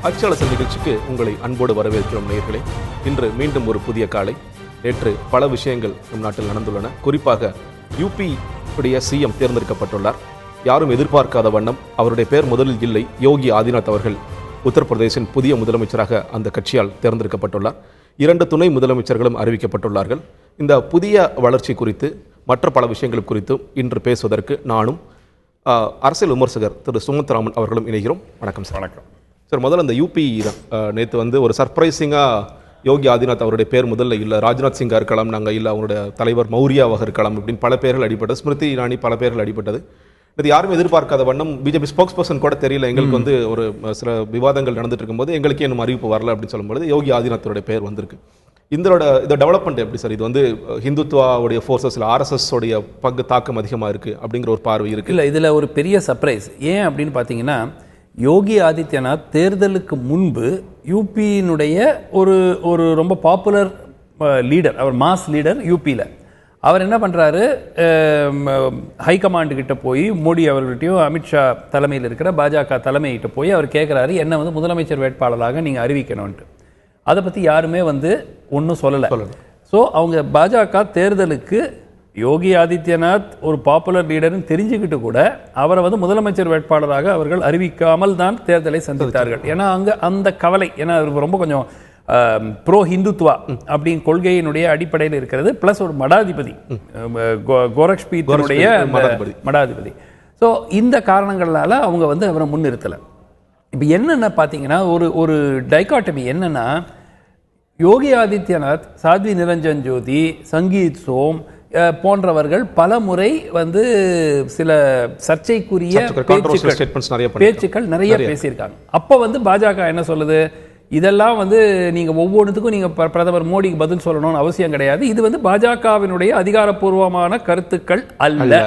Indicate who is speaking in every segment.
Speaker 1: அச்சலசல் நிகழ்ச்சிக்கு உங்களை அன்போடு வரவேற்கிறோம் நேயர்களே. இன்று மீண்டும் ஒரு புதிய காலை. நேற்று பல விஷயங்கள் நம் நாட்டில் நடந்துள்ளன. குறிப்பாக யூபி உடைய சிஎம் தேர்ந்தெடுக்கப்பட்டுள்ளார். யாரும் எதிர்பார்க்காத வண்ணம் அவருடைய பெயர் முதலில் இல்லை. யோகி ஆதித்யநாத் அவர்கள் உத்தரப்பிரதேசின் புதிய முதலமைச்சராக அந்த கட்சியால் தேர்ந்தெடுக்கப்பட்டுள்ளார். 2 துணை முதலமைச்சர்களும் அறிவிக்கப்பட்டுள்ளார்கள். இந்த புதிய வளர்ச்சி குறித்து மற்ற பல விஷயங்கள் குறித்தும் இன்று பேசுவதற்கு நானும் அரசியல் விமர்சகர் திரு சுமந்த் ராமன் அவர்களும் இணைகிறோம். வணக்கம் சார்.
Speaker 2: வணக்கம்
Speaker 1: சார். முதல்ல அந்த யூபி தான் நேற்று ஒரு சர்ப்ரைசிங்காக யோகி ஆதித்யநாத் அவருடைய பேர் முதல்ல இல்லை. ராஜ்நாத் சிங்கா இருக்கலாம், நாங்கள் இல்லை அவருடைய தலைவர் மௌரியாவாக இருக்கலாம், இப்படின்னு பல பேர்கள் அடிபட்டது. ஸ்மிருதி இரானி பல பேர்கள் அடிபட்டது. இது யாரும் எதிர்பார்க்காத வண்ணம் பிஜேபி ஸ்போக்ஸ் பர்சன் கூட தெரியல. எங்களுக்கு ஒரு சில விவாதங்கள் நடந்துட்டு இருக்கும்போது எங்களுக்கே இன்னும் அறிவிப்பு வரல அப்படின்னு சொல்லும்போது யோகி ஆதித்யநாத்தோடைய பேர் வந்திருக்கு. இந்த டெவலப்மெண்ட் எப்படி சார்? இது ஹிந்துத்வாவுடைய ஃபோர்ஸஸ் இல்லை ஆர்எஸ்எஸ் உடைய பங்கு தாக்கம் அதிகமாக இருக்குது அப்படிங்கிற ஒரு பார்வை இருக்குது.
Speaker 2: இல்லை, இதில் ஒரு பெரிய சர்ப்ரைஸ் ஏன் அப்படின்னு பார்த்தீங்கன்னா, யோகி ஆதித்யநாத் தேர்தலுக்கு முன்பு யூபியினுடைய ஒரு ரொம்ப பாப்புலர் லீடர், அவர் மாஸ் லீடர் யூபியில். அவர் என்ன பண்ணுறாரு, ஹைகமாண்டு கிட்ட போய் மோடி அவர்கிட்டையும் அமித்ஷா தலைமையில் இருக்கிற பாஜக தலைமையிட்ட போய் அவர் கேட்குறாரு, என்ன முதலமைச்சர் வேட்பாளராக நீங்கள் அறிவிக்கணும்ன்ட்டு. அதை பற்றி யாருமே ஒன்றும் சொல்லலை. ஸோ அவங்க பாஜக தேர்தலுக்கு யோகி ஆதித்யநாத் ஒரு பாப்புலர் லீடர்னு தெரிஞ்சுக்கிட்டு கூட அவரை முதலமைச்சர் வேட்பாளராக அவர்கள் அறிவிக்காமல் தான் தேர்தலை சந்தித்தார்கள். ஏன்னா அங்கே அந்த கவலை, ஏன்னா அவர் ரொம்ப கொஞ்சம் ப்ரோ ஹிந்துத்வா அப்படின் கொள்கையினுடைய அடிப்படையில் இருக்கிறது. பிளஸ் ஒரு மடாதிபதி, கோரக்ஷ்பீத்தினுடைய மடாதிபதி. ஸோ இந்த காரணங்களால் அவங்க அவரை முன்னிறுத்தலை. இப்போ என்னென்ன பார்த்தீங்கன்னா, ஒரு டைகாட்டமி என்னன்னா, யோகி ஆதித்யநாத், சாத்வி நிரஞ்சன் ஜோதி, சங்கீத் சோம் போன்றவர்கள் பல முறை சில சர்ச்சைக்குரிய பேச்சுக்கள் நிறைய பேசியிருக்காங்க. அப்போ பாஜக என்ன சொல்லுது, இதெல்லாம் நீங்க ஒவ்வொன்றுத்துக்கும் நீங்க பிரதமர் மோடிக்கு பதில் சொல்லணும்னு அவசியம் கிடையாது. இது பாஜகவினுடைய அதிகாரப்பூர்வமான கருத்துக்கள் அல்ல.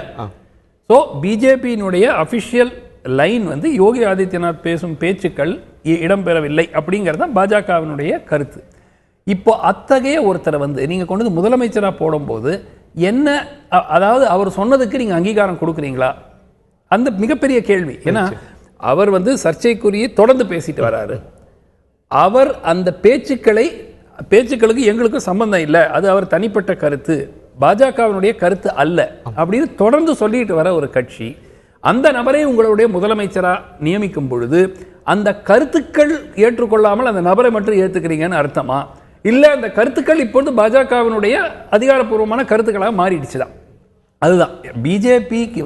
Speaker 2: ஸோ பிஜேபியினுடைய அபிஷியல் லைன் யோகி ஆதித்யநாத் பேசும் பேச்சுக்கள் இடம்பெறவில்லை அப்படிங்கிறத பாஜகவினுடைய கருத்து. இப்போ அத்தகைய ஒருத்தரை நீங்க கொண்டு முதலமைச்சராக போடும்போது என்ன, அதாவது அவர் சொன்னதுக்கு நீங்க அங்கீகாரம் கொடுக்குறீங்களா? அந்த மிகப்பெரிய கேள்வி. ஏன்னா அவர் சர்ச்சைக்குரிய தொடர்ந்து பேசிட்டு வராரு. அவர் அந்த பேச்சுக்களுக்கு எங்களுக்கும் சம்பந்தம் இல்லை, அது அவர் தனிப்பட்ட கருத்து, பாஜகவினுடைய கருத்து அல்ல அப்படின்னு தொடர்ந்து சொல்லிட்டு வர ஒரு கட்சி, அந்த நபரை உங்களுடைய முதலமைச்சரா நியமிக்கும் பொழுது அந்த கருத்துக்கள் ஏற்றுக்கொள்ளாமல் அந்த நபரை மட்டும் ஏத்துக்கிறீங்கன்னு அர்த்தமா? இல்ல அந்த கருத்துக்கள் இப்பொழுது பாஜகவினுடைய அதிகாரப்பூர்வமான கருத்துக்களாக மாறிடுச்சுதான். அதுதான் பிஜேபிக்கு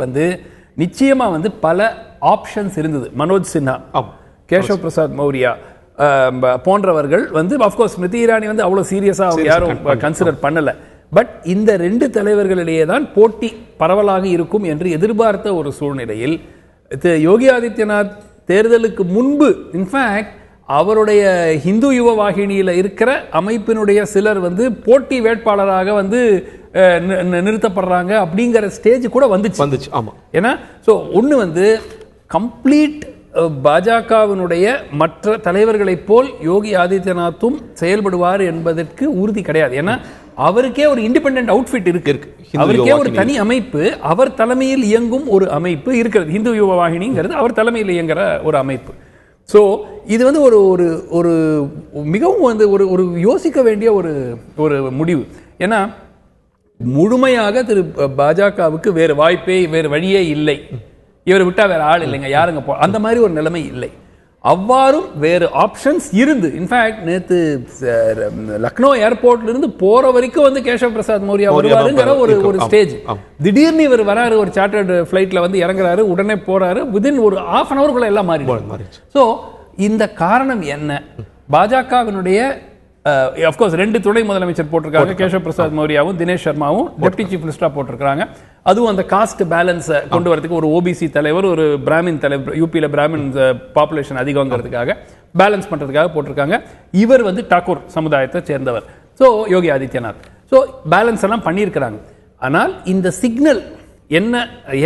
Speaker 2: நிச்சயமா பல ஆப்ஷன்ஸ் இருந்தது. மனோஜ் சின்ஹா, கேஷவ் பிரசாத் மௌரியா போன்றவர்கள் அப்கோர்ஸ் ஸ்மிருதி இரானி அவ்வளவு சீரியஸா அவங்க யாரும் கன்சிடர் பண்ணல. பட் இந்த 2 தலைவர்களிடையே தான் போட்டி பரவலாக இருக்கும் என்று எதிர்பார்த்த ஒரு சூழ்நிலையில் யோகி ஆதித்யநாத் தேர்தலுக்கு முன்பு இன்ஃபேக்ட் அவருடைய ஹிந்து யுவ வாகினியில் இருக்கிற அமைப்பினுடைய சிலர் போட்டி வேட்பாளராக நிறுத்தப்படுறாங்க அப்படிங்கிற ஸ்டேஜ் கூட வந்துச்சு. ஆமா. ஏன்னா ஸோ ஒன்று கம்ப்ளீட் பாஜகவினுடைய மற்ற தலைவர்களைப் போல் யோகி ஆதித்யநாத்தும் செயல்படுவார் என்பதற்கு உறுதி கிடையாது. ஏன்னா அவருக்கே ஒரு இண்டிபெண்டன்ட் அவுட்ஃபிட் இருக்கு, அவருக்கே ஒரு தனி அமைப்பு, அவர் தலைமையில் இயங்கும் ஒரு அமைப்பு இருக்கிறது. ஹிந்து யுவ வாகினிங்கிறது அவர் தலைமையில் இயங்குற ஒரு அமைப்பு. ஸோ இது ஒரு மிகவும் ஒரு யோசிக்க வேண்டிய ஒரு முடிவு. ஏன்னா முழுமையாக பாஜகவுக்கு வேறு வழியே இல்லை, இவர் விட்டா வேற ஆள் இல்லைங்க, யாருங்க அந்த மாதிரி ஒரு நிலைமை இல்லை. அவ்வாறும் வேறு ஆப்ஷன்ஸ் இருந்து, இன்ஃபேக்ட் நேற்று லக்னோ ஏர்போர்ட்ல இருந்து போற வரைக்கும் கேஷவ் பிரசாத் மௌரியா வருவாருங்கிற ஒரு ஸ்டேஜ். திடீர்னு இவர் வராரு, ஒரு சார்ட்டர்ட் ஃபிளைட்ல இறங்குறாரு, உடனே போறாரு, விதின் ஒரு ½ an hour எல்லாம் மாறிடுச்சு. ஸோ இந்த காரணம் என்ன? பாஜகவினுடைய அப்கோர்ஸ் 2 துணை முதலமைச்சர் போட்டிருக்காங்க, கேஷவ் பிரசாத் மௌரியாவும் தினேஷ் சர்மாவும் டெப்டி சீஃப் மினிஸ்டரா போட்டிருக்காங்க. அதுவும் அந்த காஸ்ட் பேலன்ஸ் கொண்டு வரதுக்கு, ஒரு ஓபிசி தலைவர், ஒரு பிராமின் தலைவர், யூபியில் பிராமின் பாப்புலேஷன் அதிகங்கிறதுக்காக பேலன்ஸ் பண்றதுக்காக போட்டிருக்காங்க. இவர் டாக்கூர் சமுதாயத்தை சேர்ந்தவர். So Yogi Adityanath so balance எல்லாம் பண்ணியிருக்கிறாங்க. ஆனால் இந்த சிக்னல்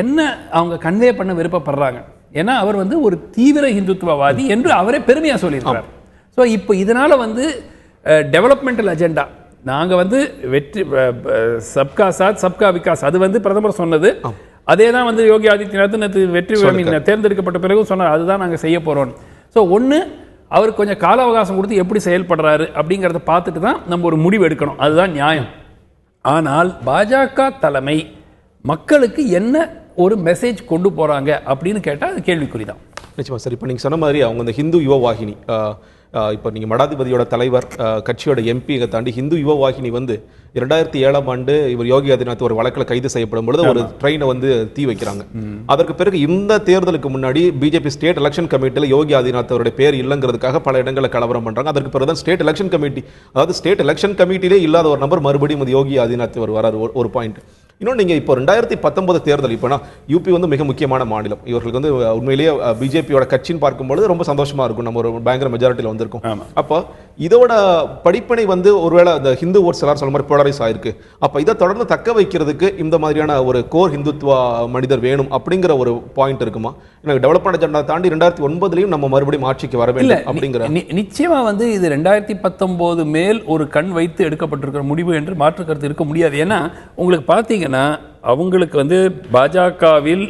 Speaker 2: என்ன அவங்க கன்வே பண்ண விருப்பப்படுறாங்க? ஏன்னா அவர் ஒரு தீவிர இந்துத்துவவாதி என்று அவரே பெருமையா சொல்லியிருக்கிறார். ஸோ இப்போ இதனால டெவலப்மெண்டல் அஜெண்டா, நாங்க வெற்றி, சப்கா சாத் சப்கா விகாஸ், அது பிரதமர் சொன்னது. அதே தான் யோகி ஆதித்யநாத் வெற்றி தேர்ந்தெடுக்கப்பட்ட பிறகு சொன்னார், அதுதான் நாங்க செய்ய போறோம். ஸோ ஒன்று அவருக்கு கொஞ்சம் கால அவகாசம் கொடுத்து எப்படி செயல்படுறாரு அப்படிங்கிறத பார்த்துட்டு தான் நம்ம ஒரு முடிவு எடுக்கணும். அதுதான் நியாயம். ஆனால் பாஜக தலைமை மக்களுக்கு என்ன ஒரு மெசேஜ் கொண்டு போறாங்க அப்படின்னு கேட்டால் அது கேள்விக்குறிதான்.
Speaker 1: நிச்சயமா சார். இப்போ நீங்கள் சொன்ன மாதிரி அவங்க இந்த ஹிந்து யுவ வாகினி, இப்போ நீங்கள் மடாதிபதியோட தலைவர், கட்சியோட எம்பியை தாண்டி ஹிந்து யுவ வாகினி வந்து 2007ஆம் ஆண்டு இவர் யோகி ஆதித்யநாத் ஒரு வழக்கில் கைது செய்யப்படும் பொழுது ஒரு ட்ரெயினை வந்து தீ வைக்கிறாங்க. அதற்கு பிறகு இந்த தேர்தலுக்கு முன்னாடி பிஜேபி ஸ்டேட் எலெக்ஷன் கமிட்டியில் யோகி ஆதித்யநாத் அவருடைய பேர் இல்லைங்கிறதுக்காக பல இடங்களில் கலவரம் பண்றாங்க. அதற்கு பிறகு தான் ஸ்டேட் எலெக்ஷன் கமிட்டி, அதாவது ஸ்டேட் எலெக்ஷன் கமிட்டிலே இல்லாத ஒரு நபர் மறுபடியும் யோகி ஆதித்யநாத் அவர் வராரு. ஒரு பாயிண்ட். இன்னும் நீங்கள் இப்போ 2019 தேர்தல், இப்போனா யூபி வந்து மிக முக்கியமான மாநிலம். இவர்களுக்கு வந்து உண்மையிலேயே பிஜேபியோட கட்சின்னு பார்க்கும்போது ரொம்ப சந்தோஷமா இருக்கும். நம்ம ஒரு பயங்கர மெஜாரிட்டியில் வந்திருக்கோம். அப்போ இதோட படிப்பினை வந்து ஒருவேளை அந்த ஹிந்து ஓட்ஸ் எல்லாரும் சொல்ல மாதிரி போலரைஸ் ஆயிருக்கு. அப்போ இதை தொடர்ந்து தக்க வைக்கிறதுக்கு இந்த மாதிரியான ஒரு கோர் ஹிந்துத்துவ மனிதர் வேணும் அப்படிங்கிற ஒரு பாயிண்ட் இருக்குமா? எனக்கு டெவலப்மெண்ட் அஜெண்டா தாண்டி 2009 நம்ம மறுபடியும் ஆட்சிக்கு வர வேண்டும் அப்படிங்கிற
Speaker 2: நிச்சயமா வந்து இது 2019 மேல் ஒரு கண் வைத்து எடுக்கப்பட்டிருக்கிற முடிவு என்று மாற்று கருத்து இருக்க முடியாது. ஏன்னா உங்களுக்கு பார்த்தீங்கன்னா அவங்களுக்கு வந்து பாஜகவில்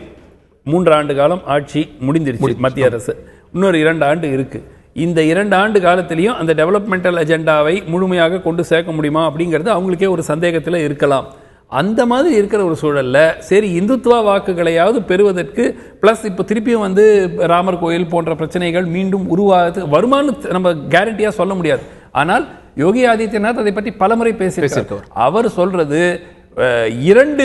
Speaker 2: 3 ஆண்டு காலம் ஆட்சி முடிஞ்சிருச்சு மத்திய அரசு. இன்னொரு 2 ஆண்டு இருக்கு. இந்த 2 ஆண்டு காலத்திலையும் அந்த டெவலப்மெண்டல் அஜெண்டாவை முழுமையாக கொண்டு சேர்க்க முடியுமா அப்படிங்கிறது அவங்களுக்கே ஒரு சந்தேகத்தில் இருக்கலாம். அந்த மாதிரி இருக்கிற ஒரு சூழல்ல சரி இந்துத்துவ வாக்குகளையாவது பெறுவதற்கு பிளஸ் இப்போ திருப்பியும் வந்து ராமர் கோயில் போன்ற பிரச்சனைகள் மீண்டும் உருவாக வருமானு நம்ம கேரண்டியா சொல்ல முடியாது. ஆனால் யோகி ஆதித்யநாத் அதை பற்றி பலமுறை பேசியிருக்கார். அவர் சொல்றது 2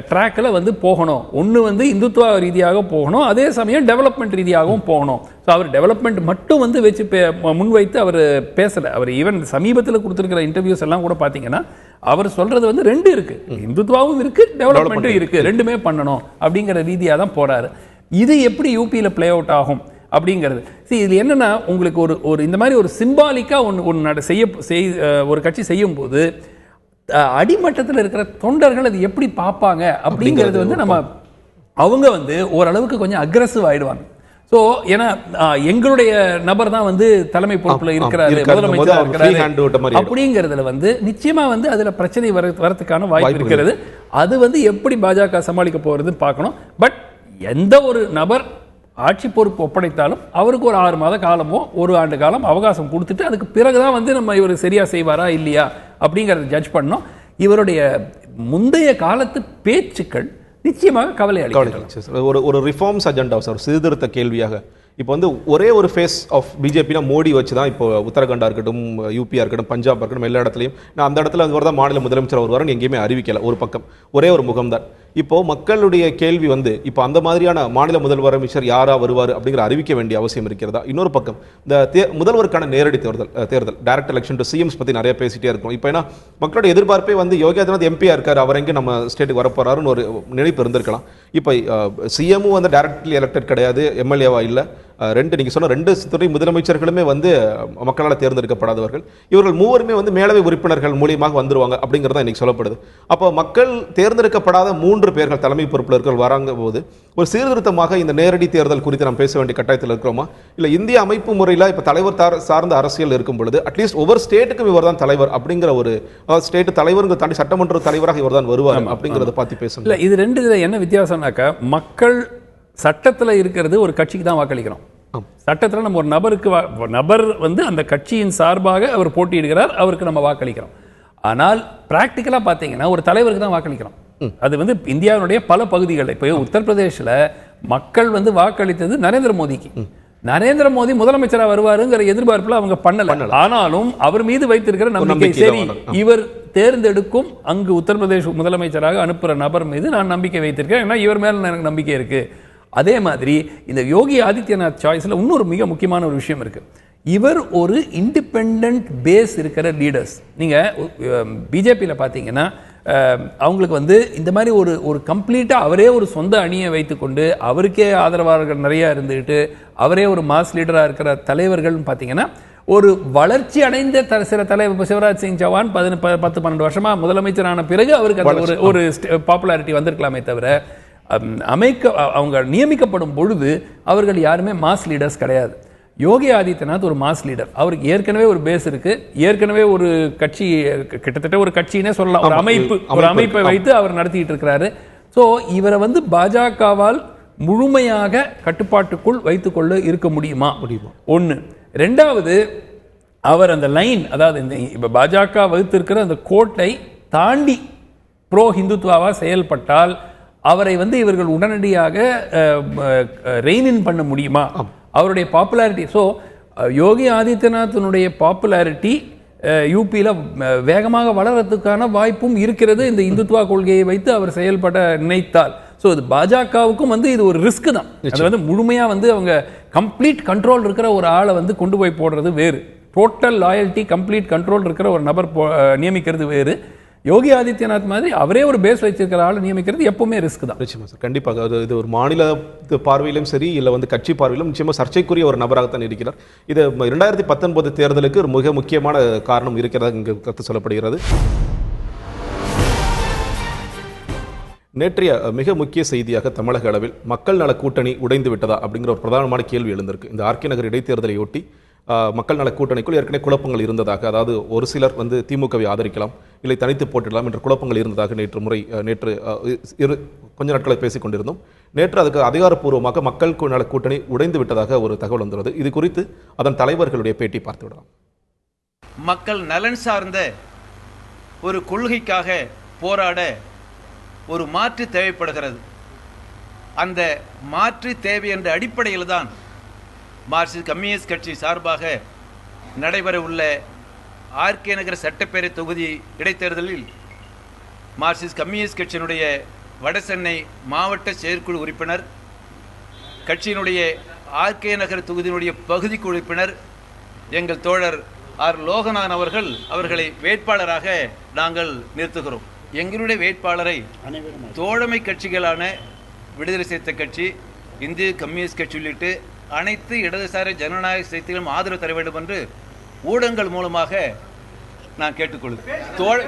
Speaker 2: ட்ராக்கில் வந்து போகணும். ஒன்று வந்து இந்துத்துவ ரீதியாக போகணும், அதே சமயம் டெவலப்மெண்ட் ரீதியாகவும் போகணும். ஸோ அவர் டெவலப்மெண்ட் மட்டும் வந்து வச்சு முன்வைத்து அவர் பேசலை. அவர் ஈவன் சமீபத்தில் கொடுத்துருக்கிற இன்டர்வியூஸ் எல்லாம் கூட பார்த்தீங்கன்னா அவர் சொல்றது வந்து 2 இருக்கு, இந்துத்துவாவும் இருக்கு, டெவலப்மெண்ட்டும் இருக்கு, ரெண்டுமே பண்ணணும் அப்படிங்கிற ரீதியாக தான் போறாரு. இது எப்படி யூபியில் பிளே அவுட் ஆகும் அப்படிங்கிறது இது என்னன்னா உங்களுக்கு ஒரு இந்த மாதிரி ஒரு சிம்பாலிக்கா ஒன்று ஒரு கட்சி செய்யும் போது அடிமட்டத்தில் இருக்கிற தொண்டர்கள் அது எப்படி பார்ப்பாங்க அப்படிங்கிறது வந்து நம்ம அவங்க வந்து ஓரளவுக்கு கொஞ்சம் அக்ரெசிவ் ஆயிடுவாங்க. ஸோ ஏன்னா எங்களுடைய நபர் தான் வந்து தலைமை பொறுப்புல இருக்கிறாரு, முதலமைச்சராக இருக்கிறாரு அப்படிங்கிறதுல வந்து நிச்சயமா வந்து அதுல பிரச்சனை வரதுக்கான வாய்ப்பு இருக்கிறது. அது வந்து எப்படி பாஜக சமாளிக்க போறதுன்னு பார்க்கணும். பட் எந்த ஒரு நபர் ஆட்சி பொறுப்பு ஒப்படைத்தாலும் அவருக்கு ஒரு 6 மாத காலமோ 1 ஆண்டு காலம் அவகாசம் கொடுத்துட்டு அதுக்கு பிறகுதான் வந்து நம்ம இவர் சரியா செய்வாரா இல்லையா அப்படிங்கறத ஜட்ஜ் பண்ணோம். இவருடைய முந்தைய காலத்து பேச்சுக்கள் நிச்சயமாக கவலை அளிக்கிறது.
Speaker 1: ஒரு ரிஃபார்ம்ஸ் அஜெண்டா சார், சீர்திருத்த கேள்வியாக இப்போ வந்து ஒரே ஒரு ஃபேஸ் ஆஃப் பிஜேபினா மோடி வச்சு தான் இப்போ உத்தரகாண்டா இருக்கட்டும், யூபியா இருக்கட்டும், பஞ்சாப் இருக்கட்டும், எல்லா இடத்துலையும் நான் அந்த இடத்துல அவர் தான் மாநில முதலமைச்சர் வருவாருன்னு எங்கேயுமே அறிவிக்கல. ஒரு பக்கம் ஒரே ஒரு முகம்தான். இப்போ மக்களுடைய கேள்வி வந்து இப்போ அந்த மாதிரியான மாநில முதல்வர் யாரா வருவார் அப்படிங்கிற அறிவிக்க வேண்டிய அவசியம் இருக்கிறதா? இன்னொரு பக்கம் இந்த முதல்வருக்கான நேரடி தேர்தல் டைரக்ட் எலெக்ஷன் டு சிஎம்ஸ் பற்றி நிறைய பேசிட்டே இருக்கும். இப்போ ஏன்னா மக்களுடைய எதிர்பார்ப்பே வந்து யோகி ஆதித்யநாத் எம்பியா இருக்காரு, அவர் எங்கே நம்ம ஸ்டேட்டுக்கு வரப்போறாருன்னு ஒரு நினைப்பு இருந்திருக்கலாம். இப்போ சிஎம்மும் வந்து டைரக்ட்லி எலெக்டட் கிடையாது, எம்எல்ஏவா இல்லை. நீங்க சொன்ன 2 துணை முதலமைச்சர்களுமே வந்து மக்களால் தேர்ந்தெடுக்கப்படாதவர்கள். இவர்கள் மூவருமே வந்து மேலவை உறுப்பினர்கள் மூலியமாக வந்துருவாங்க அப்படிங்கிறத இன்னைக்கு சொல்லப்படுது. அப்போ மக்கள் தேர்ந்தெடுக்கப்படாத 3 பேர்கள் தலைமை பொறுப்பில் இருக்கிற வராங்க போது ஒரு சீர்திருத்தமாக இந்த நேரடி தேர்தல் குறித்து நாம் பேச வேண்டிய கட்டாயத்தில் இருக்கிறோமா? இல்லை இந்திய அமைப்பு முறையில் இப்போ தலைவர் சார்ந்த அரசியல் இருக்கும் பொழுது அட்லீஸ்ட் ஒவ்வொரு ஸ்டேட்டுக்கும் இவர் தான் தலைவர் அப்படிங்கிற ஒரு ஸ்டேட் தலைவருங்க தாண்டி சட்டமன்ற தலைவராக இவர் தான் வருவார் அப்படிங்கிறத பார்த்து பேசணும்.
Speaker 2: இல்லை இது 2 என்ன வித்தியாசம்னாக்கா, மக்கள் சட்டத்தில் இருக்கிறது ஒரு கட்சிக்கு தான் வாக்களிக்கிறோம். சட்டத்தில் நம்ம ஒரு நபர் வந்து அந்த கட்சியின் சார்பாக அவர் போட்டியிடுகிறார், அவருக்கு நம்ம வாக்களிக்கிறோம். ஆனால் பிராக்டிக்கலாக பார்த்தீங்கன்னா ஒரு தலைவருக்கு தான் வாக்களிக்கிறோம். அது வந்து இந்தியாவினுடைய பல பகுதிகளில் இப்போ உத்தரப்பிரதேசில் மக்கள் வந்து வாக்களித்தது நரேந்திர மோடிக்கு. நரேந்திர மோடி முதலமைச்சராக வருவாருங்கிற எதிர்பார்ப்புல அவங்க பண்ணல. ஆனாலும் அவர் மீது வைத்திருக்கிற நம்பிக்கை, சரி இவர் தேர்ந்தெடுக்கும் அங்கு உத்தரப்பிரதேச முதலமைச்சராக அனுப்புற நபர் மீது நான் நம்பிக்கை வைத்திருக்கேன், ஏன்னா இவர் மேல எனக்கு நம்பிக்கை இருக்கு. அதே மாதிரி இந்த யோகி ஆதித்யநாத் சாய்ஸ்ல இன்னொரு மிக முக்கியமான ஒரு விஷயம் இருக்கு. இவர் ஒரு இண்டிபெண்டன்ட் பேஸ் இருக்கிற லீடர்ஸ். நீங்க பிஜேபியில் பார்த்தீங்கன்னா அவங்களுக்கு வந்து இந்த மாதிரி ஒரு கம்ப்ளீட்டா அவரே ஒரு சொந்த அணியை வைத்துக்கொண்டு அவருக்கே ஆதரவாளர்கள் நிறைய இருந்துகிட்டு அவரே ஒரு மாஸ் லீடரா இருக்கிற தலைவர்கள் பார்த்தீங்கன்னா ஒரு வளர்ச்சி அடைந்த சில தலைவர் சிவராஜ் சிங் சௌஹான் 10-12 வருஷமா முதலமைச்சரான பிறகு அவருக்கு ஒரு பாப்புலாரிட்டி வந்திருக்கலாமே தவிர அவங்க நியமிக்கப்படும் பொழுது அவர்கள் யாருமே மாஸ் லீடர்ஸ் கிடையாது. யோகி ஆதித்யநாத் ஒரு மாஸ் லீடர். அவருக்கு ஏற்கனவே ஒரு பேஸ் இருக்கு, ஏற்கனவே ஒரு கட்சி, கிட்டத்தட்ட ஒரு கட்சினே சொல்லலாம், ஒரு அமைப்பை வைத்து அவர் நடத்திட்டு இருக்கிறாரு. ஸோ இவரை வந்து பாஜகவால் முழுமையாக கட்டுப்பாட்டுக்குள் வைத்துக்கொள்ள இருக்க முடியுமா? ஒன்று. ரெண்டாவது, அவர் அந்த லைன், அதாவது இந்த இப்போ பாஜக வகுத்திருக்கிற அந்த கோட்டை தாண்டி ப்ரோ ஹிந்துத்வாவா செயல்பட்டால் அவரை இவர்கள் உடனடியாக ரெயின் பண்ண முடியுமா? அவருடைய பாப்புலாரிட்டி. ஸோ யோகி ஆதித்யநாத்தினுடைய பாப்புலாரிட்டி யூபியில் வேகமாக வளர்றதுக்கான வாய்ப்பும் இருக்கிறது இந்த இந்துத்வா கொள்கையை வைத்து அவர் செயல்பட நினைத்தால். ஸோ இது பாஜகவுக்கும் இது ஒரு ரிஸ்க் தான். அது முழுமையாக அவங்க கம்ப்ளீட் கண்ட்ரோல் இருக்கிற ஒரு ஆளை கொண்டு போய் போடுறது வேறு, டோட்டல் லாயல்ட்டி கம்ப்ளீட் கண்ட்ரோல் இருக்கிற ஒரு நபர் நியமிக்கிறது வேறு. யோகி ஆதித்யநாத் மாதிரி அவரே ஒரு பேஸ் வச்சிருக்கிற ஆளை நியமிக்கிறது எப்பவுமே ரிஸ்க் தான்.
Speaker 1: நிச்சயமா சார், கண்டிப்பாக. இது ஒரு மாநில பார்வையிலும் சரி, இல்லை கட்சி பார்வையிலும் நிச்சயமா சர்ச்சைக்குரிய ஒரு நபராகத்தான் இருக்கிறார். இது 2019 தேர்தலுக்கு ஒரு மிக முக்கியமான காரணம் இருக்கிறதா இங்கு கருத்து சொல்லப்படுகிறது. நேற்றைய மிக முக்கிய செய்தியாக தமிழக அளவில் மக்கள் நல கூட்டணி உடைந்து விட்டதா அப்படிங்கிற ஒரு பிரதானமான கேள்வி எழுந்திருக்கு. இந்த ஆர்கே நகர் இடைத்தேர்தலை ஒட்டி மக்கள் நல கூட்டணிக்குள் ஏற்கனவே குழப்பங்கள் இருந்ததாக, அதாவது ஒரு சிலர் திமுகவை ஆதரிக்கலாம், இல்லை தனித்து போட்டிடலாம் என்ற குழப்பங்கள் இருந்ததாக நேற்று கொஞ்ச நாட்களை பேசிக் கொண்டிருந்தோம். நேற்று அதுக்கு அதிகாரப்பூர்வமாக மக்கள் நல கூட்டணி உடைந்து விட்டதாக ஒரு தகவல் வந்துள்ளது. இது குறித்து அதன் தலைவர்களுடைய பேட்டி பார்த்து விடலாம்.
Speaker 3: மக்கள் நலன் சார்ந்த ஒரு கொள்கைக்காக போராட ஒரு மாற்று தேவைப்படுகிறது. அந்த மாற்று தேவை என்ற அடிப்படையில் தான் மார்க்சிஸ்ட் கம்யூனிஸ்ட் கட்சி சார்பாக நடைபெற உள்ள ஆர்கே நகர் சட்டப்பேரவை தொகுதி இடைத்தேர்தலில் மார்க்சிஸ்ட் கம்யூனிஸ்ட் கட்சியினுடைய வடசென்னை மாவட்ட செயற்குழு உறுப்பினர், கட்சியினுடைய ஆர்கே நகர் தொகுதியினுடைய பகுதிக்கு உறுப்பினர் எங்கள் தோழர் ஆர் லோகநாதன் அவர்களை வேட்பாளராக நாங்கள் நிறுத்துகிறோம். எங்களுடைய வேட்பாளரை தோழமை கட்சிகளான விடுதலை சிறுத்தை கட்சி, இந்திய கம்யூனிஸ்ட் கட்சி உள்ளிட்டு அனைத்து இடதுசாரி ஜனநாயக சக்திகளும் ஆதரவு தர வேண்டும் என்று ஊடகங்கள் மூலமாக நான் கேட்டுக்கொள்கிறேன்.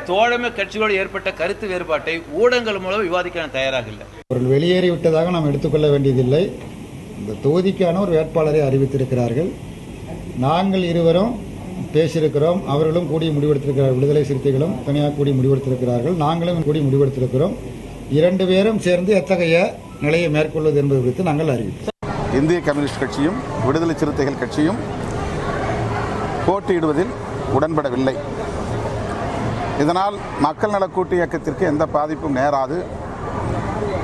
Speaker 3: தோழமை கட்சிகளோடு ஏற்பட்ட கருத்து வேறுபாட்டை ஊடகங்கள் மூலம் விவாதிக்க நான் தயாராக இல்லை.
Speaker 4: அவர்கள் வெளியேறிவிட்டதாக நாம் எடுத்துக்கொள்ள வேண்டியதில்லை. இந்த தொகுதிக்கான ஒரு வேட்பாளரை அறிவித்திருக்கிறார்கள். நாங்கள் இருவரும் பேசியிருக்கிறோம். அவர்களும் கூடி முடிவெடுத்திருக்கிறார்கள். விடுதலை சிறுத்தைகளும் தனியாக கூடி முடிவெடுத்திருக்கிறார்கள். நாங்களும் கூடி முடிவெடுத்திருக்கிறோம். 2 பேரும் சேர்ந்து எத்தகைய நிலையை மேற்கொள்வது என்பது குறித்து நாங்கள் அறிவித்தோம்.
Speaker 5: இந்திய கம்யூனிஸ்ட் கட்சியும் விடுதலை சிறுத்தைகள் கட்சியும் போட்டியிடுவதில் உடன்படவில்லை. இதனால் மக்கள் நல கூட்டு இயக்கத்திற்கு எந்த பாதிப்பும் நேராது.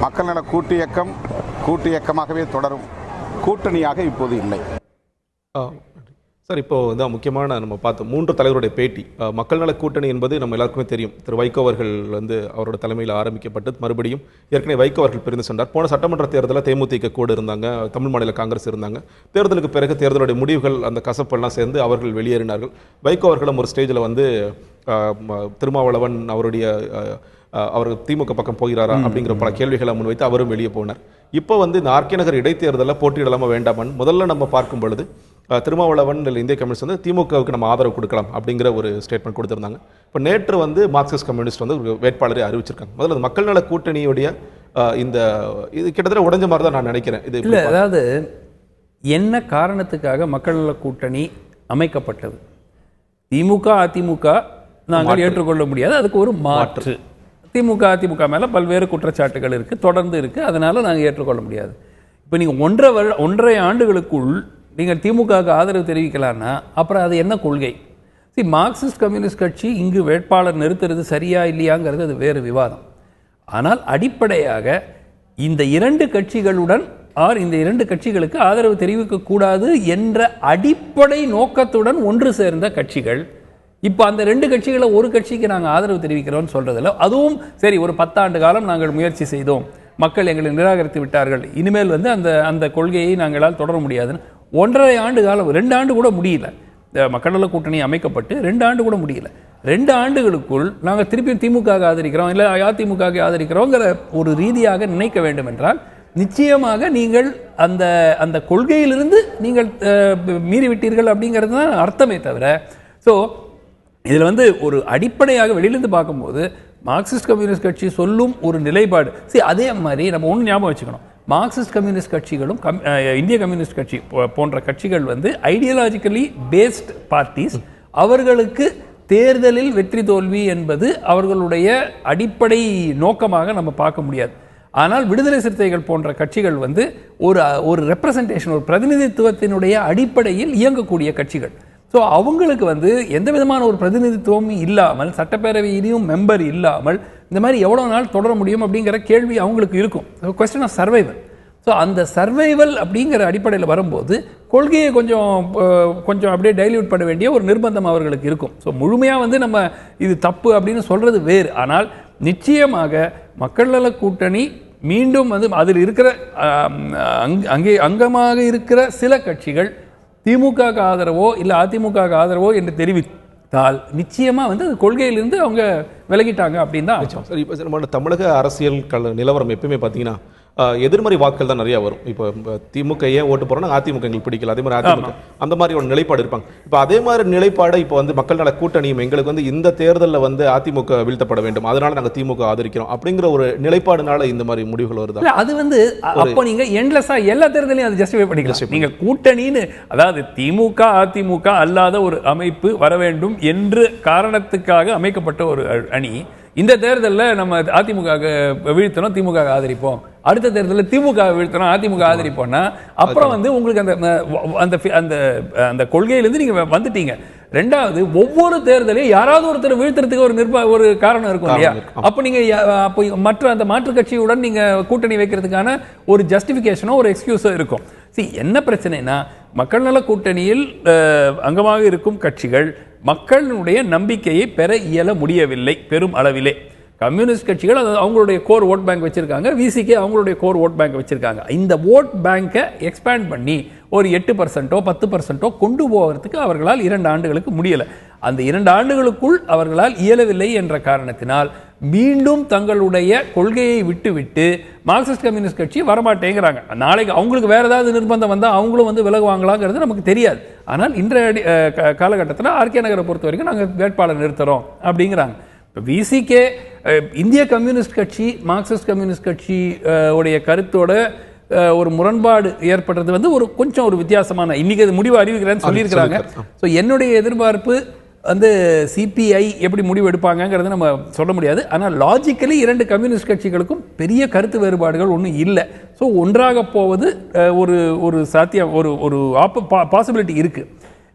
Speaker 5: மக்கள் நல கூட்டு இயக்கமாகவே தொடரும். கூட்டணியாக இப்போது இல்லை.
Speaker 1: சார், இப்போ தான் முக்கியமான நம்ம பார்த்தோம் 3 தலைவருடைய பேட்டி. மக்கள் நல கூட்டணி என்பது நம்ம எல்லாருக்குமே தெரியும். திரு வைகோ அவர்கள் அவரோட தலைமையில் ஆரம்பிக்கப்பட்டு மறுபடியும் ஏற்கனவே வைகோ அவர்கள் பிரிந்து சென்றார். போன சட்டமன்ற தேர்தலில் தேமுதிக கூட இருந்தாங்க, தமிழ் மாநில காங்கிரஸ் இருந்தாங்க. தேர்தலுக்கு பிறகு தேர்தலுடைய முடிவுகள் அந்த கசப்பெல்லாம் சேர்ந்து அவர்கள் வெளியேறினார்கள். வைகோ அவர்களும் ஒரு ஸ்டேஜில் திருமாவளவன் அவர் திமுக பக்கம் போகிறாரா அப்படிங்கிற பல கேள்விகளை முன்வைத்து அவரும் வெளியே போனார். இப்போ இந்த ஆர்கே நகர் இடைத்தேர்தலில் போட்டியிடலாமா வேண்டாமான்னு முதல்ல நம்ம பார்க்கும் பொழுது திருமாவளவன் இந்திய கம்யூனிஸ்ட் திமுகவுக்கு நம்ம ஆதரவு கொடுக்கலாம் அப்படிங்கிற ஒரு ஸ்டேட்மெண்ட் கொடுத்திருந்தாங்க. இப்போ நேற்று மார்க்சிஸ்ட் கம்யூனிஸ்ட் ஒரு வேட்பாளரை அறிவிச்சிருக்காங்க. முதல்ல மக்கள் நல கூட்டணியுடைய இது கிட்டத்தட்ட உடைஞ்ச மாதிரி தான் நான் நினைக்கிறேன். இது இல்லை,
Speaker 2: அதாவது என்ன காரணத்துக்காக மக்கள் நல கூட்டணி அமைக்கப்பட்டது? திமுக அதிமுக நாங்கள் ஏற்றுக்கொள்ள முடியாது, அதுக்கு ஒரு மாற்று. திமுக அதிமுக மேல பல்வேறு குற்றச்சாட்டுகள் இருக்கு, தொடர்ந்து இருக்கு, அதனால நாங்கள் ஏற்றுக்கொள்ள முடியாது. இப்போ நீங்க 1.5 ஆண்டுகளுக்குள் நீங்கள் திமுகவுக்கு ஆதரவு தெரிவிக்கலான்னா அப்புறம் அது என்ன கொள்கை? மார்க்சிஸ்ட் கம்யூனிஸ்ட் கட்சி இங்கு வேட்பாளர் நிறுத்துறது சரியா இல்லையாங்கிறது அது வேறு விவாதம். ஆனால் அடிப்படையாக இந்த 2 கட்சிகளுடன் இந்த 2 கட்சிகளுக்கு ஆதரவு தெரிவிக்கக்கூடாது என்ற அடிப்படை நோக்கத்துடன் ஒன்று சேர்ந்த கட்சிகள் இப்போ அந்த 2 கட்சிகளை ஒரு கட்சிக்கு நாங்கள் ஆதரவு தெரிவிக்கிறோம்னு சொல்றதில்ல. அதுவும் சரி, ஒரு 10 ஆண்டு காலம் நாங்கள் முயற்சி செய்தோம், மக்கள் எங்களை நிராகரித்து விட்டார்கள், இனிமேல் அந்த கொள்கையை நாங்களால் தொடர முடியாதுன்னு 1.5 ஆண்டு காலம், 2 ஆண்டு கூட முடியல. மக்கள் நல கூட்டணி அமைக்கப்பட்டு 2 ஆண்டு கூட முடியல. 2 ஆண்டுகளுக்குள் நாங்கள் திருப்பி திமுக ஆதரிக்கிறோம் இல்லை அதிமுக ஆதரிக்கிறோங்கிற ஒரு ரீதியாக நினைக்க வேண்டும் என்றால் நிச்சயமாக நீங்கள் அந்த கொள்கையிலிருந்து நீங்கள் மீறிவிட்டீர்கள் அப்படிங்கிறது தான் அர்த்தமே தவிர. ஸோ இதில் ஒரு அடிப்படையாக வெளியிலிருந்து பார்க்கும்போது மார்க்சிஸ்ட் கம்யூனிஸ்ட் கட்சி சொல்லும் ஒரு நிலைப்பாடு அதே மாதிரி நம்ம ஒன்று ஞாபகம் வச்சுக்கணும். மார்க்சிஸ்ட் கம்யூனிஸ்ட் கட்சிகளும் இந்திய கம்யூனிஸ்ட் கட்சி போன்ற கட்சிகள் ஐடியாலஜிக்கலி பேஸ்ட் பார்ட்டிஸ். அவர்களுக்கு தேர்தலில் வெற்றி தோல்வி என்பது அவர்களுடைய அடிப்படை நோக்கமாக நம்ம பார்க்க முடியாது. ஆனால் விடுதலை சிறுத்தைகள் போன்ற கட்சிகள் வந்து ஒரு ரெப்ரசன்டேஷன், ஒரு பிரதிநிதித்துவத்தினுடைய அடிப்படையில் இயங்கக்கூடிய கட்சிகள். ஸோ அவங்களுக்கு வந்து எந்த விதமான ஒரு பிரதிநிதித்துவமும் இல்லாமல், சட்டப்பேரவையிலையும் மெம்பர் இல்லாமல் இந்த மாதிரி எவ்வளோ நாள் தொடர முடியும் அப்படிங்கிற கேள்வி அவங்களுக்கு இருக்கும். Question of survival. ஸோ அந்த சர்வைவல் அப்படிங்கிற அடிப்படையில் வரும்போது கொள்கையை கொஞ்சம் அப்படியே டைல்யூட் பண்ண வேண்டிய ஒரு நிர்பந்தம் அவர்களுக்கு இருக்கும். ஸோ முழுமையாக வந்து நம்ம இது தப்பு அப்படின்னு சொல்கிறது வேறு. ஆனால் நிச்சயமாக மக்கள் நல கூட்டணி மீண்டும் வந்து அதில் இருக்கிற அங்கே அங்கமாக இருக்கிற சில கட்சிகள் திமுக ஆதரவோ இல்லை அதிமுக ஆதரவோ என்று தெரிவித்தால் நிச்சயமா வந்து கொள்கையிலிருந்து அவங்க விலகிட்டாங்க அப்படின்னு தான்.
Speaker 1: சரி, இப்போ நம்ம தமிழக அரசியல் நிலவரம் எப்பவுமே பார்த்தீங்கன்னா எதிர்மறை வாக்குகள் தான் நிறைய வரும். இப்போ திமுக ஏன் ஓட்டு போறோம்னா அதிமுக எங்களுக்கு பிடிக்கல, அதே மாதிரி அதிமுக அந்த மாதிரி ஒரு நிலைப்பாடு இருப்பாங்க. இப்போ அதே மாதிரி நிலைப்பாடை இப்போ வந்து மக்கள் நல கூட்டணியும் எங்களுக்கு வந்து இந்த தேர்தலில் வந்து அதிமுக வீழ்த்தப்பட வேண்டும், அதனால நாங்கள் திமுக ஆதரிக்கிறோம் அப்படிங்கிற ஒரு நிலைப்பாடுனால இந்த மாதிரி முடிவுகள் வருது.
Speaker 2: அது வந்து அப்போ நீங்க எண்ட்லெஸ்ஸா எல்லா தேர்தலையும் அது ஜஸ்டிஃபை பண்ணிக்கலாம். நீங்க கூட்டணின்னு, அதாவது திமுக அதிமுக அல்லாத ஒரு அமைப்பு வர வேண்டும் என்று காரணத்துக்காக அமைக்கப்பட்ட ஒரு அணி இந்த தேர்தலில் நம்ம அதிமுக வீழ்த்தணும், திமுக ஆதரிப்போம், அடுத்த தேர்தலில் திமுக வீழ்த்தணும், அதிமுக ஆதரிப்போம்னா அப்புறம் வந்து உங்களுக்கு அந்த கொள்கையிலிருந்து நீங்க வந்துட்டீங்க. ரெண்டாவது, ஒவ்வொரு தேர்தலையும் யாராவது ஒருத்தர் வீழ்த்துறதுக்கு ஒரு காரணம் இருக்கும் இல்லையா? அப்ப நீங்க மற்ற அந்த மாற்று கட்சியுடன் நீங்க கூட்டணி வைக்கிறதுக்கான ஒரு ஜஸ்டிபிகேஷனோ ஒரு எக்ஸ்கியூஸோ இருக்கும். என்ன பிரச்சனைனா, மக்கள் நல கூட்டணியில் அங்கமாக இருக்கும் கட்சிகள் மக்களுடைய நம்பிக்கையை பெற இயல முடியவில்லை பெரும் அளவிலே. கம்யூனிஸ்ட் கட்சிகள் அவங்களுடைய கோர் ஓட் பேங்க் வச்சிருக்காங்க, விசிகே அவங்களுடைய கோர் ஓட் பேங்க் வச்சிருக்காங்க. இந்த ஓட் பேங்கை எக்ஸ்பேண்ட் பண்ணி ஒரு 8% 10% கொண்டு போவதற்கு அவர்களால் 2 ஆண்டுகளுக்கு முடியல. அந்த 2 ஆண்டுகளுக்குள் அவர்களால் இயலவில்லை என்ற காரணத்தினால் மீண்டும் தங்களுடைய கொள்கையை விட்டு மார்க்சிஸ்ட் கம்யூனிஸ்ட் கட்சி வரமாட்டேங்கிறாங்க. நாளைக்கு அவங்களுக்கு வேற ஏதாவது நிர்பந்தம் வந்தால் அவங்களும் வந்து விலகுவாங்களாங்கிறது நமக்கு தெரியாது. ஆனால் இன்றைய காலகட்டத்தில் ஆர்கே நகரை பொறுத்த வரைக்கும் நாங்கள் வேட்பாளர் நிறுத்துறோம் அப்படிங்கிறாங்க. இப்போ விசிகே இந்திய கம்யூனிஸ்ட் கட்சி மார்க்சிஸ்ட் கம்யூனிஸ்ட் கட்சி உடைய கருத்தோட ஒரு முரண்பாடு ஏற்படுறது வந்து கொஞ்சம் ஒரு வித்தியாசமான, இன்னைக்கு அது முடிவு அறிவிக்கிறேன்னு சொல்லியிருக்கிறாங்க. ஸோ என்னுடைய எதிர்பார்ப்பு வந்து சிபிஐ எப்படி முடிவு எடுப்பாங்கிறத நம்ம சொல்ல முடியாது. ஆனால் லாஜிக்கலி 2 கம்யூனிஸ்ட் கட்சிகளுக்கும் பெரிய கருத்து வேறுபாடுகள் ஒன்றும் இல்லை. ஸோ ஒன்றாக போவது ஒரு சாத்தியம், ஒரு பாசிபிலிட்டி இருக்கு.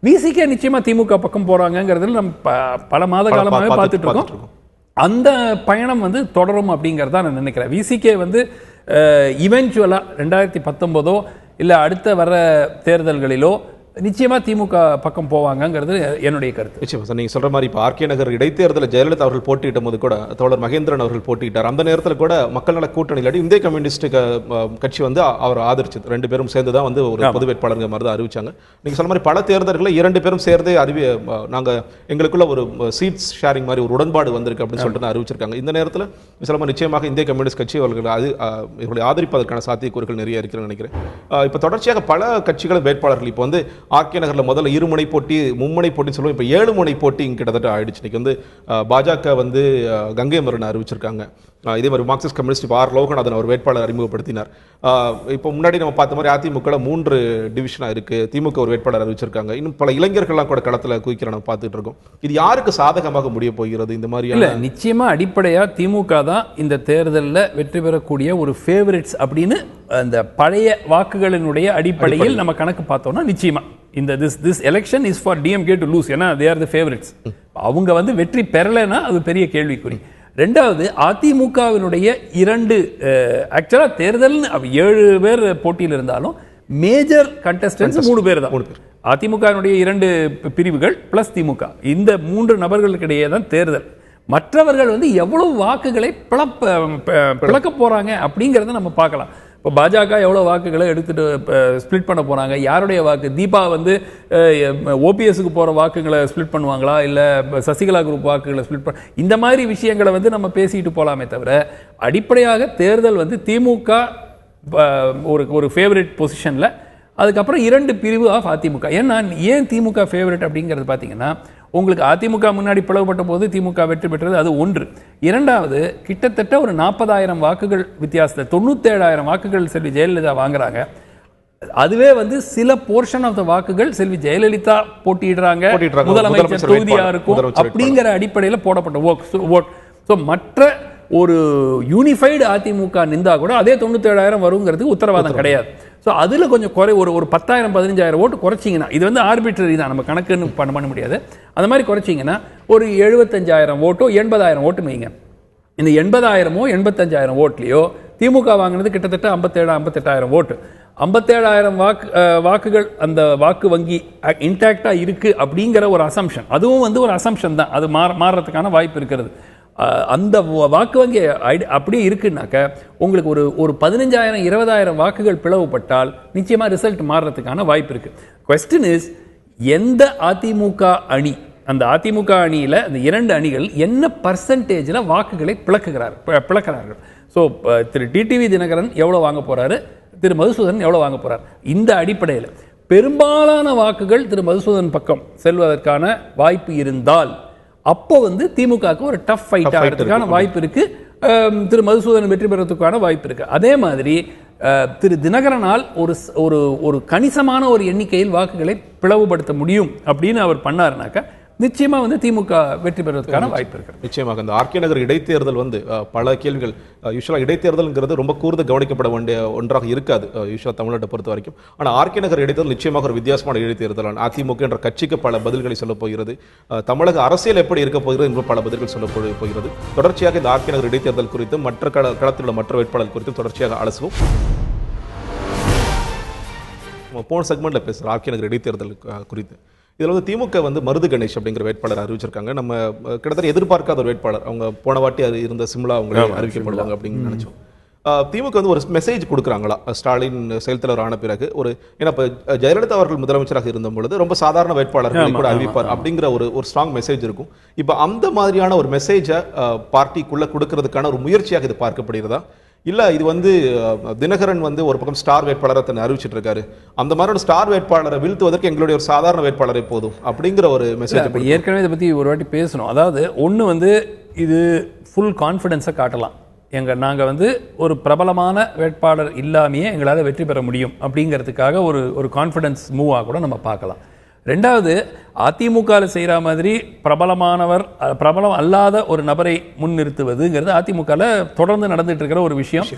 Speaker 2: விசிகே நிச்சயமா திமுக பக்கம் போறாங்கிறதுல நம்ம பல மாத காலமாகவே பார்த்துட்டு இருக்கோம். அந்த பயணம் வந்து தொடரும் அப்படிங்கிறதா நான் நினைக்கிறேன். விசிகே வந்து இவென்ச்சுவலா 2019 இல்லை அடுத்த வர தேர்தல்களிலோ நிச்சயமா திமுக பக்கம் போவாங்கிறது என்னுடைய கருத்து.
Speaker 1: நிச்சயமா சார், நீங்க சொல்ற மாதிரி இப்போ ஆர்கே நகர் இடைத்தேர்தலில் ஜெயலலிதா அவர்கள் போட்டியிட்ட போது கூட தோழர் மகேந்திரன் அவர்கள் போட்டியிட்டார். அந்த நேரத்தில் கூட மக்கள் நல கூட்டணி இல்லாட்டி இந்திய கம்யூனிஸ்ட் கட்சி வந்து அவர் ஆதரிச்சது. 2 பேரும் சேர்ந்து தான் வந்து ஒரு பொது வேட்பாளர்கள் மாதிரி தான் அறிவிச்சாங்க. நீங்க சொல்ற மாதிரி பல தேர்தல்களில் 2 பேரும் சேர்ந்தே நாங்க எங்களுக்குள்ள ஒரு சீட்ஸ் ஷேரிங் மாதிரி ஒரு உடன்பாடு வந்திருக்கு அப்படின்னு சொல்லிட்டு அறிவிச்சிருக்காங்க. இந்த நேரத்தில் சொல்ல மாதிரி நிச்சயமாக இந்திய கம்யூனிஸ்ட் கட்சி இவர்களை ஆதரிப்பதற்கான சாத்தியக்கூறுகள் நிறைய இருக்குன்னு நினைக்கிறேன். இப்போ தொடர்ச்சியாக பல கட்சிகள் வேட்பாளர்கள் இப்போ வந்து ஆர்கே நகரில் முதல்ல 2 முனை போட்டி 3 முனை போட்டின்னு சொல்லுவோம், இப்போ 7 முனை போட்டி கிட்டத்தட்ட ஆயிடுச்சு. இன்னைக்கு வந்து பாஜக வந்து கங்கை மரன் அறிவிச்சிருக்காங்க. இதே மாதிரி மார்க்சிஸ்ட் கம்யூனிஸ்ட் இப்போ லோகநாதன் அவர் வேட்பாளர் அறிமுகப்படுத்தினார். இப்போ முன்னாடி நம்ம பார்த்த மாதிரி அதிமுக 3 டிவிஷனாக இருக்கு, திமுக ஒரு வேட்பாளர் அறிவிச்சிருக்காங்க. இன்னும் பல இளைஞர்கள்லாம் கூட களத்தில் குதிக்கிற நம்ம பார்த்துட்டு இருக்கோம். இது யாருக்கு சாதகமாக முடிய போகிறது? இந்த மாதிரி
Speaker 2: இல்லை, நிச்சயமா அடிப்படையாக திமுக தான் இந்த தேர்தலில் வெற்றி பெறக்கூடிய ஒரு ஃபேவரட்ஸ் அப்படின்னு அந்த பழைய வாக்குகளினுடைய அடிப்படையில் நம்ம கணக்கு பார்த்தோம்னா நிச்சயமா இந்த this election is for DMK to lose. ஏன்னா they are the favorites. அவங்க வந்து வெற்றி பெறலைன்னா அது பெரிய கேள்விக்குறி. ரெண்டாவது, அதிமுகவினுடைய 2 ஆக்சுவலா தேர்தல் 7 பேர் போட்டியில் இருந்தாலும் மேஜர் கண்டஸ்டன்ஸ் 3 பேர் தான். அதிமுகவினுடைய 2 பிரிவுகள் பிளஸ் திமுக, இந்த 3 நபர்களுக்கிடையே தான் தேர்தல். மற்றவர்கள் வந்து எவ்வளவு வாக்குகளை பிளக்க போறாங்க அப்படிங்கிறத நம்ம பார்க்கலாம். இப்போ பாஜக எவ்வளோ வாக்குகளை எடுத்துட்டு ஸ்பிளிட் பண்ண போறாங்க, யாருடைய வாக்கு, தீபா வந்து ஓபிஎஸ்க்கு போகிற வாக்குகளை ஸ்பிளிட் பண்ணுவாங்களா, இல்லை சசிகலா குரூப் வாக்குகளை ஸ்பிளிட் பண்ண, இந்த மாதிரி விஷயங்களை வந்து நம்ம பேசிட்டு போகலாமே தவிர அடிப்படையாக தேர்தல் வந்து திமுக ஒரு ஃபேவரட் பொசிஷனில், அதுக்கப்புறம் 2 பிரிவு ஆஃப் அதிமுக. ஏன் திமுக ஃபேவரட் அப்படிங்கிறது பார்த்தீங்கன்னா, உங்களுக்கு அதிமுக முன்னாடி பிளவுபட்ட போது திமுக வெற்றி பெற்றது, அது ஒன்று. இரண்டாவது, கிட்டத்தட்ட ஒரு 40,000 வாக்குகள் வித்தியாசத்தில் 97,000 வாக்குகள் செல்வி ஜெயலலிதா வாங்குறாங்க. அதுவே வந்து சில போர்ஷன் ஆஃப் த வாக்குகள் செல்வி ஜெயலலிதா போட்டியிடுறாங்க, முதலமைச்சர் தொகுதியா இருக்கும் அப்படிங்கிற அடிப்படையில் போடப்பட்ட ஓட். ஸோ மற்ற ஒரு யூனிஃபைடு அதிமுக நின்றா கூட அதே 97,000 வருங்கிறதுக்கு உத்தரவாதம் கிடையாது. ஸோ அதில் கொஞ்சம் ஒரு 10,000 15,000 ஓட்டு குறைச்சிங்கன்னா, இது வந்து ஆர்பிட்ரரி தான், நம்ம கணக்குன்னு பண்ண முடியாது. அந்த மாதிரி குறைச்சிங்கன்னா ஒரு 75,000 ஓட்டோ 80,000 ஓட்டு வைங்க. இந்த 80,000 85,000 ஓட்லையோ திமுக வாங்கினது கிட்டத்தட்ட 57,000 ஓட்டு. 57,000 வாக்குகள் அந்த வாக்கு வங்கி இன்டாக்டாக இருக்கு அப்படிங்கிற ஒரு அசம்ஷன், அதுவும் வந்து ஒரு அசம்ஷன் தான், அது மாறுறதுக்கான வாய்ப்பு இருக்கிறது. அந்த வாக்கு வங்கி அப்படியே இருக்குன்னாக்க உங்களுக்கு ஒரு 15,000 20,000 வாக்குகள் பிளவுபட்டால் நிச்சயமா ரிசல்ட் மாறுறதுக்கான வாய்ப்பு இருக்கு. குவெஸ்டின் இஸ், எந்த அதிமுக அணி, அந்த அதிமுக அணியில் அந்த 2 அணிகள் என்ன பர்சன்டேஜில் வாக்குகளை பிளக்கிறார்கள். ஸோ திரு டிடிவி தினகரன் எவ்வளோ வாங்க போறாரு, திரு மதுசூதன் எவ்வளோ வாங்க போறார். இந்த அடிப்படையில் பெரும்பாலான வாக்குகள் திரு மதுசூதன் பக்கம் செல்வதற்கான வாய்ப்பு இருந்தால் அப்போ வந்து திமுகவுக்கு ஒரு டஃப் ஃபைட் ஆகிறதுக்கான வாய்ப்பு இருக்கு, திரு மதுசூதன் வெற்றி பெறதுக்கான வாய்ப்பு இருக்கு. அதே மாதிரி திரு தினகரனால் ஒரு கணிசமான ஒரு எண்ணிக்கையில் வாக்குகளை பிளவுபடுத்த முடியும் அப்படின்னு அவர் பண்ணாருனாக்க நிச்சயமா வந்து திமுக வெற்றி பெறுவதற்கான வாய்ப்பு இருக்கு.
Speaker 1: நிச்சயமாக இந்த ஆர்கே நகர் இடைத்தேர்தல் வந்து பல கேள்விகள், யூஸ்வலாக இடைத்தேர்தல்ங்கிறது ரொம்ப கூர்ந்து கவனிக்கப்பட வேண்டிய ஒன்றாக இருக்காது யூஸ்வலாக தமிழ்நாட்டை பொறுத்த வரைக்கும். ஆனால் ஆர்கே நகர் இடைத்தேர்தல் நிச்சயமாக ஒரு வித்தியாசமான இடைத்தேர்தல். அதிமுக என்ற கட்சிக்கு பல பதில்களை சொல்ல போகிறது, தமிழக அரசியல் எப்படி இருக்க போகிறது என்று பல பதில்கள் சொல்ல போகிறது. தொடர்ச்சியாக இந்த ஆர்கே நகர் இடைத்தேர்தல் குறித்தும் மற்ற களத்தில் உள்ள மற்ற வேட்பாளர் குறித்தும் தொடர்ச்சியாக அலசுவோம். போன செக்மெண்ட்ல பேசுகிற ஆர்கே நகர் இடைத்தேர்தல் குறித்து, இதில் வந்து திமுக வந்து மருது கணேஷ் அப்படிங்கிற வேட்பாளர் அறிவிச்சிருக்காங்க. நம்ம கிட்டத்தட்ட எதிர்பார்க்காத ஒரு வேட்பாளர், அவங்க போன வாட்டி அது இருந்த சிம்லா அவங்க அறிவிக்கப்படுவாங்க அப்படின்னு நினைச்சோம். திமுக வந்து ஒரு மெசேஜ் கொடுக்குறாங்களா ஸ்டாலின் செயல் தலைவர் ஆன பிறகு, ஏன்னா இப்போ ஜெயலலிதா அவர்கள் முதலமைச்சராக இருந்த பொழுது ரொம்ப சாதாரண வேட்பாளர்களை கூட அறிவிப்பார் அப்படிங்கிற ஒரு ஸ்ட்ராங் மெசேஜ் இருக்கும். இப்போ அந்த மாதிரியான ஒரு மெசேஜை பார்ட்டிக்குள்ள கொடுக்கறதுக்கான ஒரு முயற்சியாக இது பார்க்கப்படுகிறதா, இல்ல இது வந்து தினகரன் வந்து ஒரு பக்கம் ஸ்டார் வேட்பாளரை தன்னை அறிவிச்சிட்டு இருக்காரு, அந்த மாதிரி ஸ்டார் வேட்பாளரை வீழ்த்துவதற்கு எங்களுடைய ஒரு சாதாரண வேட்பாளரை போதும் அப்படிங்கிற ஒரு மெசேஜ்?
Speaker 2: ஏற்கனவே இதை பத்தி ஒரு வாட்டி பேசணும். அதாவது ஒன்று வந்து இது ஃபுல் கான்ஃபிடென்ஸை காட்டலாம், நாங்கள் வந்து ஒரு பிரபலமான வேட்பாளர் இல்லாமையே எங்களால் வெற்றி பெற முடியும் அப்படிங்கிறதுக்காக ஒரு கான்ஃபிடென்ஸ் மூவாக கூட நம்ம பார்க்கலாம். ரெண்டாவது, அதிமுகவில் செய்கிற மாதிரி பிரபலம் அல்லாத ஒரு நபரை முன்னிறுத்துவதுங்கிறது அதிமுகவில் தொடர்ந்து நடந்துட்டு இருக்கிற ஒரு விஷயம்.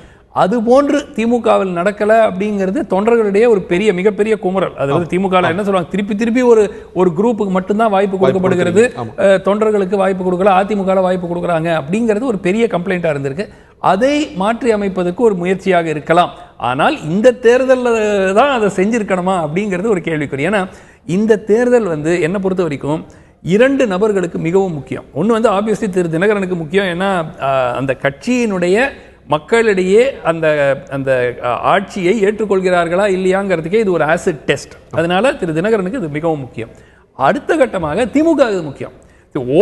Speaker 2: அது போன்று திமுகவில் நடக்கலை அப்படிங்கிறது தொண்டர்களுடைய ஒரு மிகப்பெரிய குமுறல். அதாவது திமுகவில் என்ன சொல்லுவாங்க, திருப்பி ஒரு குரூப்புக்கு மட்டும்தான் வாய்ப்பு கொடுக்கப்படுகிறது, தொண்டர்களுக்கு வாய்ப்பு கொடுக்கல, அதிமுகவில் வாய்ப்பு கொடுக்குறாங்க அப்படிங்கிறது ஒரு பெரிய கம்ப்ளைண்ட்டாக இருந்திருக்கு. அதை மாற்றி அமைப்பதற்கு ஒரு முயற்சியாக இருக்கலாம். ஆனால் இந்த தேர்தலில் தான் அதை செஞ்சிருக்கணுமா அப்படிங்கிறது ஒரு கேள்விக்குறி. ஏன்னா இந்த தேர்தல் வந்து என்னை பொறுத்த வரைக்கும் 2 நபர்களுக்கு மிகவும் முக்கியம். ஒன்று வந்து ஆப்வியஸ்லி திரு தினகரனுக்கு முக்கியம், ஏன்னா அந்த கட்சியினுடைய மக்களிடையே அந்த ஆட்சியை ஏற்றுக்கொள்கிறார்களா இல்லையாங்கிறதுக்கே இது ஒரு ஆசிட் டெஸ்ட். அதனால திரு தினகரனுக்கு இது மிகவும் முக்கியம். அடுத்த கட்டமாக திமுக இது முக்கியம்.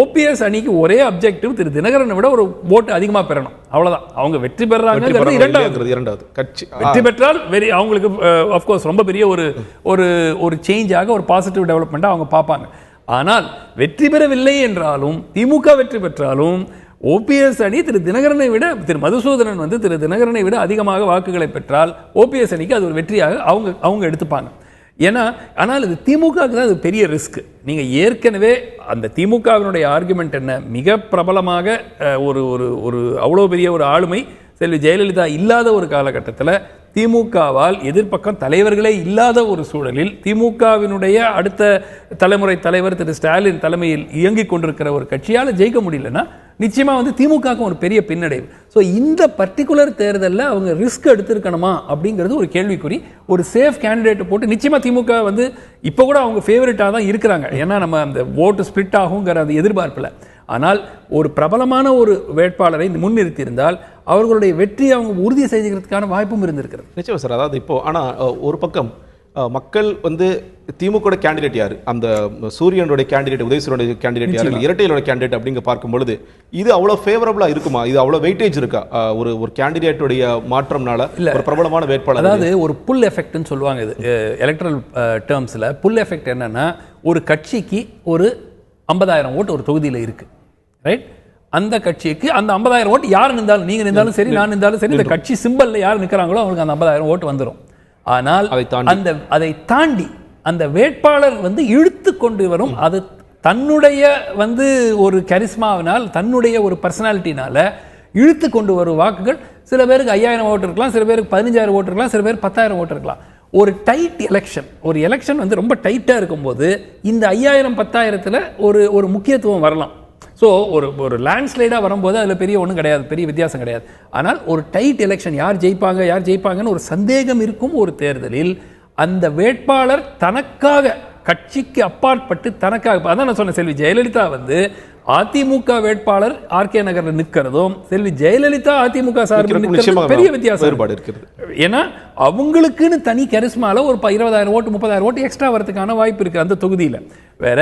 Speaker 2: ஓபிஎஸ் அணிக்கு ஒரே அப்ஜெக்டிவ் திரு தினகரனை விட ஒரு ஓட்டு அதிகமா பெறணும், அவ்வளவுதான். அவங்க வெற்றி பெறாங்க, இரண்டாவது கட்சி வெற்றி பெற்றால் அவங்களுக்கு ஆஃப்கோர்ஸ் ரொம்ப பெரிய ஒரு சேஞ்சாக, ஒரு பாசிட்டிவ் டெவலப்மெண்ட்டாக அவங்க பார்ப்பாங்க. ஆனால் வெற்றி பெறவில்லை என்றாலும், திமுக வெற்றி பெற்றாலும், ஓபிஎஸ் அணி திரு தினகரனை விட, திரு மதுசூதனன் வந்து திரு தினகரனை விட அதிகமாக வாக்குகளை பெற்றால் ஓபிஎஸ் அணிக்கு அது ஒரு வெற்றியாக அவங்க எடுத்துப்பாங்க. ஏன்னா ஆனால் இது திமுகவுக்கு தான் அது பெரிய ரிஸ்க். நீங்கள் ஏற்கனவே அந்த திமுகவினுடைய ஆர்குமெண்ட் என்ன, மிக பிரபலமாக ஒரு அவ்வளோ பெரிய ஒரு ஆளுமை செல்வி ஜெயலலிதா இல்லாத ஒரு காலகட்டத்தில் திமுகவால் எதிர்ப்பக்கம் தலைவர்களே இல்லாத ஒரு சூழலில் திமுகவினுடைய அடுத்த தலைமுறை தலைவர் திரு ஸ்டாலின் தலைமையில் இயங்கிக் கொண்டிருக்கிற ஒரு கட்சியால் ஜெயிக்க முடியலன்னா நிச்சயமா வந்து திமுகவுக்கு ஒரு பெரிய பின்னடைவு. ஸோ இந்த பர்டிகுலர் தேர்தலில் அவங்க ரிஸ்க் எடுத்திருக்கணுமா அப்படிங்கிறது ஒரு கேள்விக்குறி. ஒரு சேஃப் கேண்டிடேட் போட்டு நிச்சயமா திமுக வந்து இப்போ கூட அவங்க ஃபேவரட்டாக தான் இருக்கிறாங்க, ஏன்னா நம்ம அந்த ஓட்டு ஸ்பிளிட் ஆகுங்கிற அந்த எதிர்பார்ப்பில். ஆனால் ஒரு பிரபலமான ஒரு வேட்பாளரை முன்னிறுத்தி இருந்தால் அவர்களுடைய வெற்றி அவங்க உறுதி செய்கிறதுக்கான வாய்ப்பும் இருந்திருக்கிறது.
Speaker 1: நிச்சயம் சார். அதாவது இப்போ ஆனால் ஒரு பக்கம் மக்கள் வந்து திமுக கேண்டிடேட் யாரு, அந்த சூரியனுடைய கேண்டிடேட், உதயசூரியனுடைய கேண்டிடேட் யாரு, இரட்டையிலோட கேண்டிடேட் அப்படிங்க பார்க்கும்பொழுது இது அவ்வளோ ஃபேவரபிளா இருக்குமா, இது அவ்வளோ வெயிட்டேஜ் இருக்கா ஒரு கேண்டிடேட்டுடைய மாற்றம்னால ஒரு பிரபலமான வேட்பாளர்?
Speaker 2: அதாவது ஒரு புல் எஃபெக்ட்னு சொல்லுவாங்க, இது எலக்ட்ரல் டேர்ம்ஸ்ல. புல் எஃபெக்ட் என்னன்னா, ஒரு கட்சிக்கு ஒரு 50,000 ஓட்டு ஒரு தொகுதியில் இருக்கு, ரைட்? அந்த கட்சிக்கு அந்த 50,000 ஓட்டு யார் நின்றாலும், நீங்க நின்றாலும் சரி, நான் நின்றாலும் சரி, இந்த கட்சி சிம்பல்ல யார் நிற்கிறாங்களோ அவங்களுக்கு அந்த 50,000 ஓட்டு வந்துடும். ஆனால் அதை தாண்டி அந்த வேட்பாளர் வந்து இழுத்து கொண்டு வரும், அது தன்னுடைய வந்து ஒரு கரிஸ்மாவினால், தன்னுடைய ஒரு பர்சனாலிட்டினால இழுத்து கொண்டு வரும் வாக்குகள் சில பேருக்கு 5000 ஓட்டு இருக்கலாம், சில பேருக்கு 15000 ஓட்டு இருக்கலாம், சில பேர் 10,000 ஓட்டு இருக்கலாம். ஒரு டைட் எலெக்ஷன், ஒரு எலெக்ஷன் வந்து ரொம்ப டைட்டாக இருக்கும்போது இந்த 5000 10,000த்தில் ஒரு முக்கியத்துவம் வரலாம். ஸோ ஒரு லேண்ட்ஸ்லைடாக வரும்போது அதில் பெரிய ஒன்றும் கிடையாது, பெரிய வித்தியாசம் கிடையாது. ஆனால் ஒரு டைட் எலெக்ஷன், யார் ஜெயிப்பாங்கன்னு ஒரு சந்தேகம் இருக்கும் ஒரு தேர்தலில் அந்த வேட்பாளர் தனக்காக, கட்சிக்கு அப்பாற்பட்டு தனக்காக, அதான் நான் சொன்னேன், செல்வி ஜெயலலிதா வந்து அதிமுக வேட்பாளர் ஆர்கே நகரில் நிற்கிறதும் செல்வி ஜெயலலிதா அதிமுக சார்பில் நிற்கிறது பெரிய வித்தியாசம் இருக்கிறது. ஏன்னா அவங்களுக்குன்னு தனி கரிஸ்மால ஒரு 20,000 ஓட்டு 30,000 ஓட்டு எக்ஸ்ட்ரா வரதுக்கான வாய்ப்பு இருக்கு அந்த தொகுதியில். வேற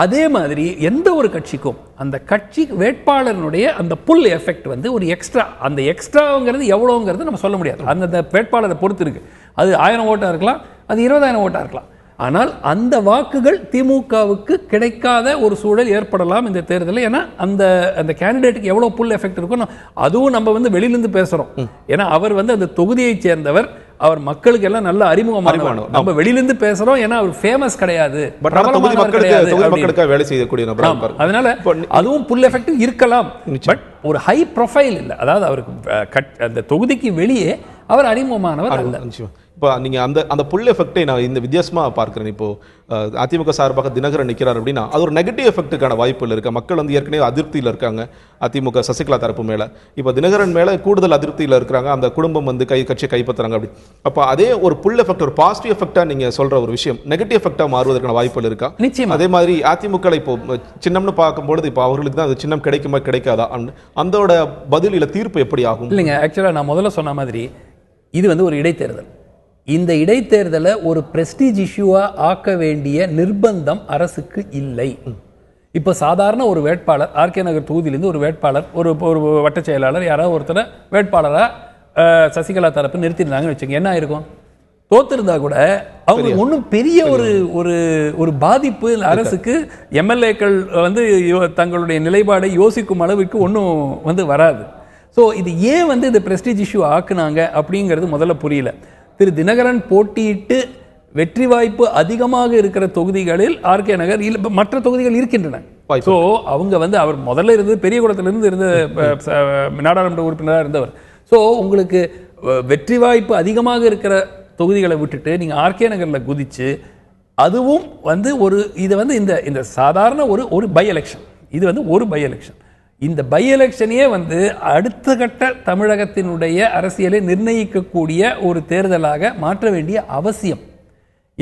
Speaker 2: அதே மாதிரி எந்த ஒரு கட்சிக்கும் அந்த கட்சி வேட்பாளருடைய அந்த புல் எஃபெக்ட் வந்து ஒரு எக்ஸ்ட்ரா, அந்த எக்ஸ்ட்ராங்கிறது எவ்வளோங்கிறது நம்ம சொல்ல முடியாது, அந்த வேட்பாளரை பொறுத்து இருக்கு. அது 1000 ஓட்டாக இருக்கலாம், அது 20,000 ஓட்டாக இருக்கலாம். ஆனால் அந்த வாக்குகள் திமுகவுக்கு கிடைக்காத ஒரு சூழல் ஏற்படலாம் இந்த தேர்தலில். ஏன்னா அந்த கேண்டிடேட்டுக்கு எவ்வளோ புல் எஃபெக்ட் இருக்கும், அதுவும் நம்ம வந்து வெளியிலிருந்து பேசுகிறோம். ஏன்னா அவர் வந்து அந்த தொகுதியை சேர்ந்தவர், அவர் மக்களுக்கு எல்லாம் நல்ல அறிமுகமானவர். நம்ம வெளியிலிருந்து பேசுறோம், ஏன்னா அவர் ஃபேமஸ் கிடையாது, வேலை செய்யக்கூடிய நபர். அதனால அதுவும் புல் எஃபெக்ட் இருக்கலாம், பட் ஒரு ஹை ப்ரொஃபைல் இல்லை. அதாவது அவருக்கு அந்த தொகுதிக்கு வெளியே அவர் அறிமுகமானவர் அல்ல.
Speaker 1: இப்போ நீங்கள் அந்த புல் எஃபெக்டை நான் இந்த வித்தியாசமாக பார்க்குறேன். இப்போ அதிமுக சார்பாக தினகரன் நிற்கிறார் அப்படின்னா அது ஒரு நெகட்டிவ் எஃபெக்ட்டுக்கான வாய்ப்புகள் இருக்கு. மக்கள் வந்து ஏற்கனவே அதிருப்தியில் இருக்காங்க அதிமுக சசிகலா தரப்பு மேலே, இப்போ தினகரன் மேலே கூடுதல் அதிருப்தியில் இருக்கிறாங்க, அந்த குடும்பம் வந்து கட்சியை கைப்பற்றுறாங்க அப்படி. அப்போ அதே ஒரு புல் எஃபெக்ட், ஒரு பாசிட்டிவ் எஃபெக்டாக நீங்கள் சொல்கிற ஒரு விஷயம் நெகட்டிவ் எஃபெக்டாக மாறுவதற்கான வாய்ப்புகள் இருக்கா?
Speaker 2: நிச்சயம்.
Speaker 1: அதே மாதிரி அதிமுக இப்போ சின்னம்னு பார்க்கும்பொழுது இப்போ அவர்களுக்கு தான் அது சின்னம் கிடைக்குமா கிடைக்காதா, அந்தோட பதில் இல்லை தீர்ப்பு எப்படி ஆகும்?
Speaker 2: இல்லைங்க, ஆக்சுவலாக நான் முதல்ல சொன்ன மாதிரி இது வந்து ஒரு இடைத்தேர்தல். இந்த இடைத்தேர்தலை ஒரு பிரஸ்டீஜ் இஷ்யூவா ஆக்க வேண்டிய நிர்பந்தம் அரசுக்கு இல்லை. இப்போ சாதாரண ஒரு வேட்பாளர் ஆர்கே நகர் தொகுதியிலிருந்து ஒரு வேட்பாளர், ஒரு வட்ட செயலாளர் யாராவது ஒருத்தர் வேட்பாளராக சசிகலா தரப்பு நிறுத்திருந்தாங்கன்னு வச்சுங்க, என்ன ஆயிருக்கும்? தோத்திருந்தா கூட அவங்களுக்கு ஒன்றும் பெரிய ஒரு பாதிப்பு அரசுக்கு, எம்எல்ஏக்கள் வந்து தங்களுடைய நிலைப்பாடை யோசிக்கும் அளவுக்கு ஒன்றும் வந்து வராது. ஸோ இது ஏன் வந்து இந்த பிரஸ்டீஜ் இஷ்யூ ஆக்குனாங்க அப்படிங்கிறது முதல்ல புரியல. திரு தினகரன் போட்டியிட்டு வெற்றி வாய்ப்பு அதிகமாக இருக்கிற தொகுதிகளில் ஆர்கே நகர் மற்ற தொகுதிகள் இருக்கின்றன. ஸோ அவங்க வந்து அவர் முதல்ல இருந்து பெரியகுளத்திலிருந்து இருந்த நாடாளுமன்ற உறுப்பினராக இருந்தவர். ஸோ உங்களுக்கு வெற்றி வாய்ப்பு அதிகமாக இருக்கிற தொகுதிகளை விட்டுட்டு நீங்க ஆர்கே நகர்ல குதிச்சு, அதுவும் வந்து இது வந்து இந்த சாதாரண ஒரு பை எலெக்ஷன், இது வந்து ஒரு பை எலெக்ஷன். இந்த பை எலெக்ஷனே வந்து அடுத்த கட்ட தமிழகத்தினுடைய அரசியலை நிர்ணயிக்கக்கூடிய ஒரு தேர்தலாக மாற்ற வேண்டிய அவசியம்